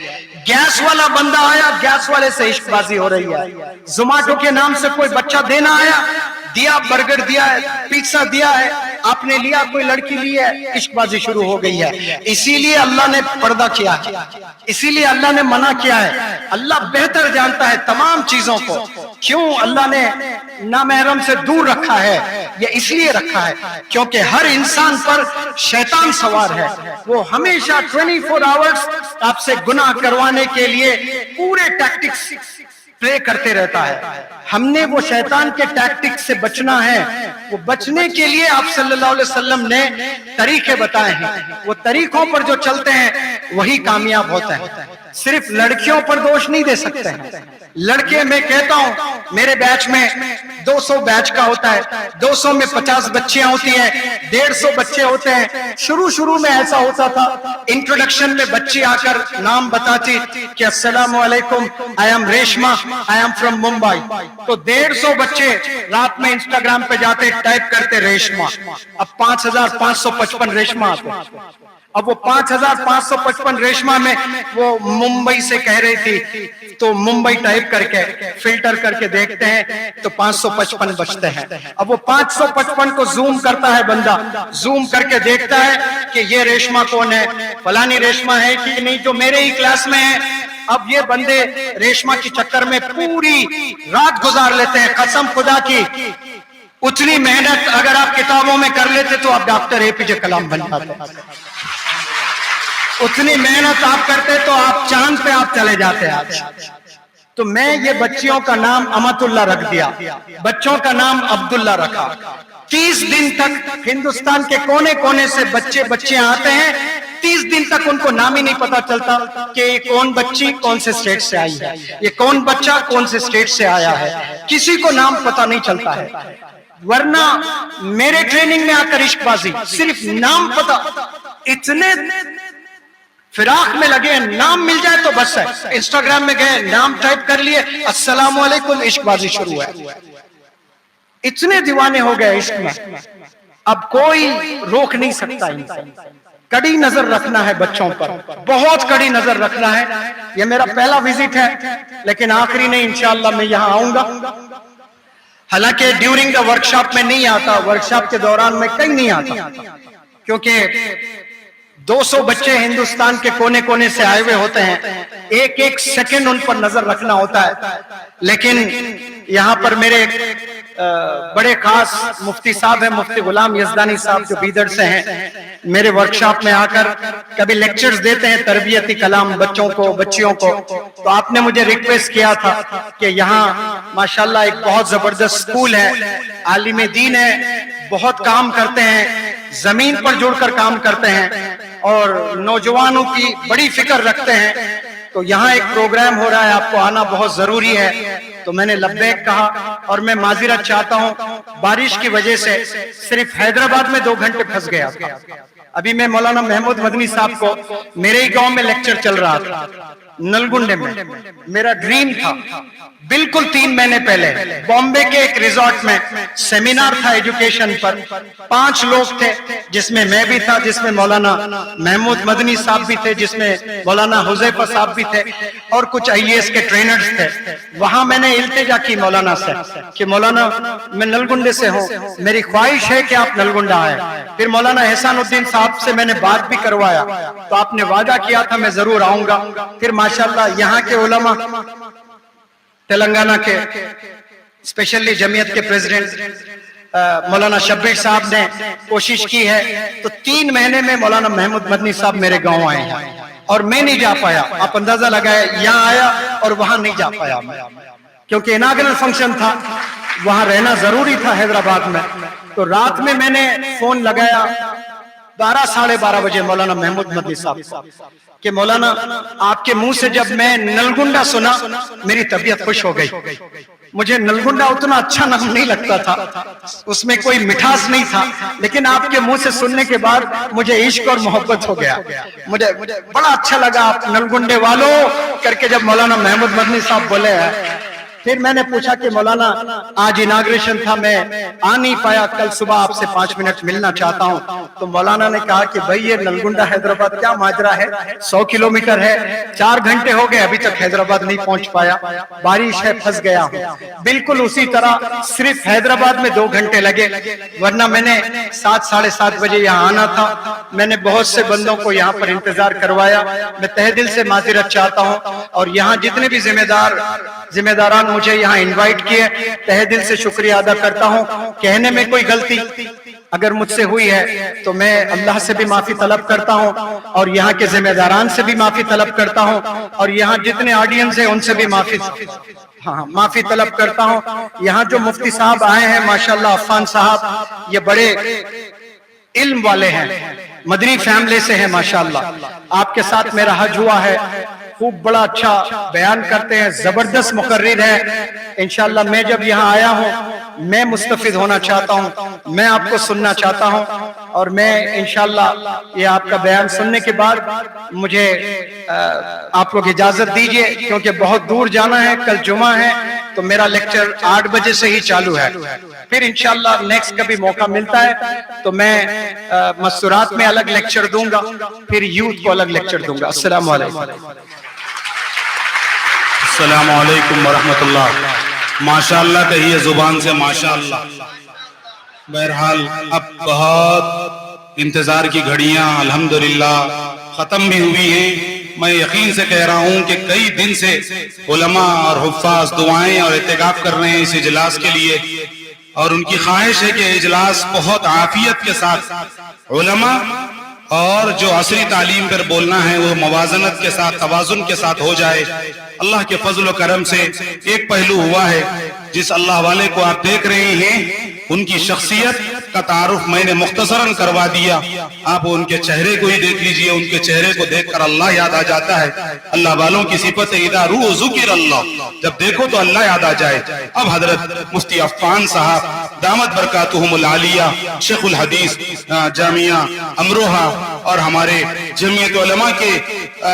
गैस वाला बंदा आया, गैस वाले से इश्कबाजी हो रही है। जोमैटो के नाम से कोई बच्चा देना आया, दिया, बर्गर दिया है, पिज्जा दिया है, आपने लिया, कोई लड़की ली है, इश्कबाजी शुरू हो गई है। इसीलिए अल्लाह ने पर्दा किया है, इसीलिए अल्लाह ने मना किया है। अल्लाह बेहतर जानता है तमाम चीजों को। क्यों अल्लाह ने नामहरम से दूर रखा है? ये इसलिए रखा है क्योंकि हर इंसान पर शैतान सवार है। वो हमेशा 24 आवर्स आपसे गुनाह करवाने के लिए पूरे टैक्टिक्स प्ले करते रहता है। हमने वो शैतान के टैक्टिक्स से बचना है। वो बचने के लिए आप सल्लल्लाहु अलैहि वसल्लम ने तरीके बताए हैं। वो तरीकों पर जो चलते हैं वही कामयाब होते हैं। सिर्फ लड़कियों पर दोष नहीं दे सकते हैं। लड़के, मैं कहता हूं मेरे बैच में 200 बैच का होता है, 200 में 50 बच्चियां होती हैं, 150 बच्चे होते हैं। शुरू में ऐसा होता था, इंट्रोडक्शन में बच्ची आकर नाम बताती कि अस्सलामु अलैकुम, I am Reshma, I am from Mumbai. तो 150 बच्चे रात में इंस्टाग्राम पे जाते, टाइप करते रेशमा। अब 5555 रेशमा आते। अब वो 5555 रेशमा में वो मुंबई से कह रही थी, तो मुंबई टाइप करके फिल्टर करके देखते हैं तो 555 बचते हैं। अब वो 555 को जूम करता है बंदा, जूम करके देखता है कि ये रेशमा कौन है, फलानी रेशमा है कि नहीं, जो मेरे ही क्लास में है। अब ये बंदे रेशमा के चक्कर में पूरी रात गुजार लेते हैं। कसम खुदा की, उतनी मेहनत अगर आप किताबों में कर लेते तो आप डॉक्टर एपीजे कलाम बन पाते। उतनी मेहनत आप करते तो आप चांद पे आप आप चले जाते हैं आज। तो मैं ये बच्चियों का नाम अमतुल्लाह रख दिया, बच्चों का नाम अब्दुल्ला रखा। 30 दिन तक हिंदुस्तान के कोने कोने से बच्चियां आते हैं, 30 दिन तक उनको नाम ही नहीं पता चलता कि ये कौन बच्ची कौन से स्टेट से आई है, ये कौन बच्चा कौन से स्टेट से आया है, किसी को नाम पता नहीं चलता है। वरना मेरे ट्रेनिंग में आकर इश्कबाजी, सिर्फ नाम पता, इतने फिराक में लगे, नाम मिल जाए तो बस है। इंस्टाग्राम में गए, नाम टाइप कर लिए, अस्सलाम वालेकुम, इश्कबाजी शुरू है। इतने दीवाने हो गए इश्क में, अब कोई रोक नहीं सकता इनको। कड़ी नजर रखना है बच्चों पर, बहुत कड़ी नजर रखना है। यह मेरा पहला विजिट है, लेकिन आखिरी नहीं, इंशाअल्लाह मैं यहां आऊंगा। हालांकि ड्यूरिंग द वर्कशॉप में नहीं आता, वर्कशॉप के दौरान मैं कहीं नहीं आता, क्योंकि 200 बच्चे हिंदुस्तान के कोने कोने से आए हुए होते हैं, एक एक सेकंड उन पर नजर रखना होता है। लेकिन यहाँ पर मेरे बड़े खास मुफ्ती साहब हैं, मुफ्ती गुलाम यजदानी साहब, जो बीदर से हैं, मेरे वर्कशॉप में आकर कभी लेक्चर्स देते हैं तरबियती कलाम बच्चों को, बच्चियों को। तो आपने मुझे रिक्वेस्ट किया था कि यहाँ माशाल्लाह एक बहुत जबरदस्त स्कूल है, आलिम दीन है, बहुत काम करते हैं, जमीन पर जुड़कर काम करते हैं और नौजवानों की बड़ी फिक्र रखते हैं। तो यहाँ एक प्रोग्राम हो रहा है, आपको आना बहुत जरूरी है। तो मैंने लब्बैक कहा, और मैं माजिरत चाहता हूँ, बारिश की वजह से सिर्फ हैदराबाद में 2 घंटे फंस गया था। अभी मैं मौलाना महमूद मदनी साहब को, मेरे ही गांव में लेक्चर चल रहा था नलगुंडे में, मेरा ड्रीम था। बिल्कुल 3 महीने पहले बॉम्बे के एक रिजॉर्ट में सेमिनार था एजुकेशन पर, 5 लोग थे, जिसमें मैं भी था, जिसमें मौलाना महमूद मदनी साहब भी थे, जिसमें मौलाना हुजैफा साहब भी थे, और कुछ IAS के ट्रेनर्स थे। वहां मैंने इल्तिजा की मौलाना से कि मौलाना मैं नलगुंडे से हूँ, मेरी ख्वाहिश है कि आप नलगुंडा आए। फिर मौलाना एहसानुद्दीन साहब से मैंने बात भी करवाया, तो आपने वादा किया था मैं जरूर आऊंगा। फिर माशाल्लाह यहाँ के उलमा, तेलंगाना के स्पेशली जमीयत के प्रेसिडेंट मौलाना शब्बीर साहब ने कोशिश की है, तो 3 महीने में मौलाना महमूद मदनी साहब मेरे गांव आए हैं, और मैं नहीं जा पाया। आप अंदाजा लगाए, यहाँ आया और वहां नहीं जा पाया मैं, क्योंकि इनागुरल फंक्शन था, वहां रहना जरूरी था हैदराबाद में। तो रात में मैंने फोन लगाया 12 साढ़े 12 बजे मौलाना महमूद मदनी साहब कि मौलाना आपके मुंह से जब मैं नलगुंडा सुना, मेरी तबीयत खुश हो गई। मुझे नलगुंडा उतना अच्छा नाम नहीं लगता था, उसमें कोई मिठास नहीं था, लेकिन आपके मुंह से सुनने के बाद मुझे इश्क और मोहब्बत हो गया। मुझे बड़ा अच्छा लगा, आप नलगुंडे वालों करके जब मौलाना महमूद मदनी साहब बोले हैं। फिर मैंने पूछा कि मौलाना आज इनाग्रेशन था, मैं आ नहीं पाया, कल सुबह आपसे 5 मिनट मिलना चाहता हूं। तो मौलाना ने कहा कि भाई ये नलगुंडा हैदराबाद क्या माजरा है, 100 किलोमीटर है, 4 घंटे हो गए अभी तक हैदराबाद नहीं पहुंच पाया, बारिश है, फंस गया हूं। बिल्कुल उसी तरह सिर्फ हैदराबाद में 2 घंटे लगे, वरना मैंने 7 साढ़े 7 बजे यहाँ आना था। मैंने बहुत से बंदों को यहाँ पर इंतजार करवाया। मैं तहे दिल से माजिरत चाहता हूँ, और यहाँ जितने भी जिम्मेदारान मुझे यहाँ इनवाइट किए, तहे दिल से शुक्रिया अदा करता हूँ। कहने में कोई गलती अगर मुझसे हुई है तो मैं अल्लाह से भी माफी तलब करता हूँ, और यहाँ के जिम्मेदारान से भी माफी तलब करता हूँ, और यहाँ जितने ऑडियंस है उनसे भी माफी तलब करता हूँ। यहाँ जो मुफ्ती साहब आए हैं माशाल्लाह, अफान साहब, ये बड़े इल्म वाले हैं, मदनी फैमिली से हैं माशाल्लाह। आपके साथ मेरा हज हुआ है, खूब बड़ा अच्छा बयान करते हैं, जबरदस्त मुकर्रिर है। इंशाल्लाह मैं जब यहाँ आया हूँ, मैं मुस्तफिद होना चाहता हूँ, मैं आपको सुनना चाहता हूँ, और मैं इंशाल्लाह ये आपका बयान सुनने के बाद मुझे आप लोग इजाजत दीजिए, क्योंकि बहुत दूर जाना है, कल जुमा है, तो मेरा लेक्चर 8 बजे से ही चालू है। फिर इंशाल्लाह नेक्स्ट कभी मौका मिलता है तो मैं मस्तूरात में अलग लेक्चर दूंगा, फिर यूथ को अलग लेक्चर दूंगा। अस्सलाम वालेकुम। अस्सलाम वालेकुम वरहमतुल्लाह। माशाअल्लाह कहिए जुबान से माशाअल्लाह। बहरहाल अब बहुत इंतजार की घड़ियां अल्हम्दुलिल्लाह खत्म भी हुई हैं। मैं यकीन से कह रहा हूं कि कई दिन से उलमा और हुफ्फाज दुआएं और इत्तेकाफ कर रहे हैं इस इजलास के लिए, और उनकी ख्वाहिश है कि इजलास बहुत आफियत के साथ उलमा اور جو عصری تعلیم پر بولنا ہے وہ موازنت کے ساتھ توازن کے ساتھ ہو جائے. اللہ کے فضل و کرم سے ایک پہلو ہوا ہے. جس اللہ والے کو آپ دیکھ رہے ہیں ان کی شخصیت کا تعارف میں نے مختصراً کروا دیا. آپ ان کے چہرے کو ہی دیکھ لیجئے, ان کے چہرے کو دیکھ کر اللہ یاد آ جاتا ہے. اللہ والوں کی صفت اذا رؤوا ذکر اللہ, جب دیکھو تو اللہ یاد آ جائے. اب حضرت مفتی عفان صاحب دامت برکاتہم العالیہ, شیخ الحدیث جامعہ امروہہ اور ہمارے جمعیت علماء کے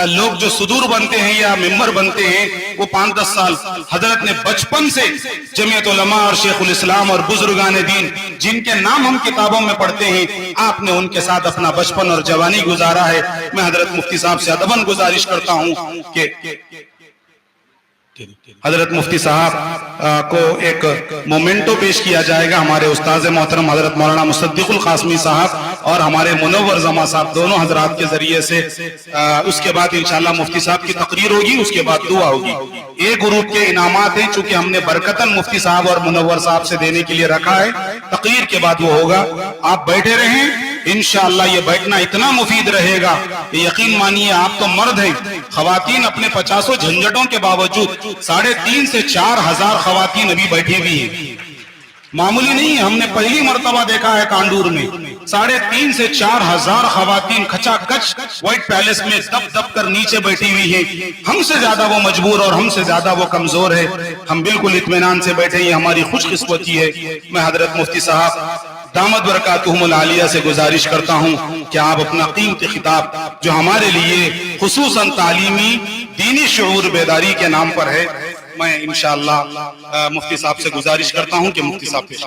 لوگ جو صدور بنتے ہیں یا ممبر بنتے ہیں, وہ 5-10 سال حضرت نے بچپن سے جمعیت علماء اور شیخ الاسلام اور بزرگان دین جن کے نام ہم کتابوں میں پڑھتے ہیں, آپ نے ان کے ساتھ اپنا بچپن اور جوانی گزارا ہے. میں حضرت مفتی صاحب سے ادباً گزارش کرتا ہوں کہ حضرت مفتی صاحب کو ایک مومنٹو پیش کیا جائے گا. ہمارے استاذ محترم حضرت مولانا مصدق القاسمی صاحب اور ہمارے منور زماں صاحب دونوں حضرات کے ذریعے سے. اس کے بعد انشاءاللہ مفتی صاحب کی تقریر ہوگی, اس کے بعد دعا ہوگی. ایک گروپ کے انعامات ہیں چونکہ ہم نے برکتاً مفتی صاحب اور منور صاحب سے دینے کے لیے رکھا ہے. تقریر کے بعد وہ ہوگا. آپ بیٹھے رہیں, انشاءاللہ یہ بیٹھنا اتنا مفید رہے گا کہ یقین مانیے آپ تو مرد ہیں. خواتین اپنے 50 جھنجٹوں کے باوجود 3.5 سے 4 ہزار خواتین ابھی بیٹھی ہوئی ہیں. معمولی نہیں ہے, ہم نے پہلی مرتبہ دیکھا ہے کانڈور میں 3.5 سے 4 ہزار خواتین کھچا کچ وائٹ پیلس میں دب دب کر نیچے بیٹھی ہوئی ہیں. ہم سے زیادہ وہ مجبور اور ہم سے زیادہ وہ کمزور ہے. ہم بالکل اطمینان سے بیٹھے, یہ ہماری خوش قسمتی ہے. میں حضرت مفتی صاحب دامت برکاتہم العالیہ سے گزارش کرتا ہوں کہ آپ اپنا قیمتی خطاب جو ہمارے لیے خصوصاً تعلیمی دینی شعور بیداری کے نام پر ہے, میں انشاءاللہ مفتی صاحب سے گزارش کرتا ہوں کہ مفتی صاحب پیش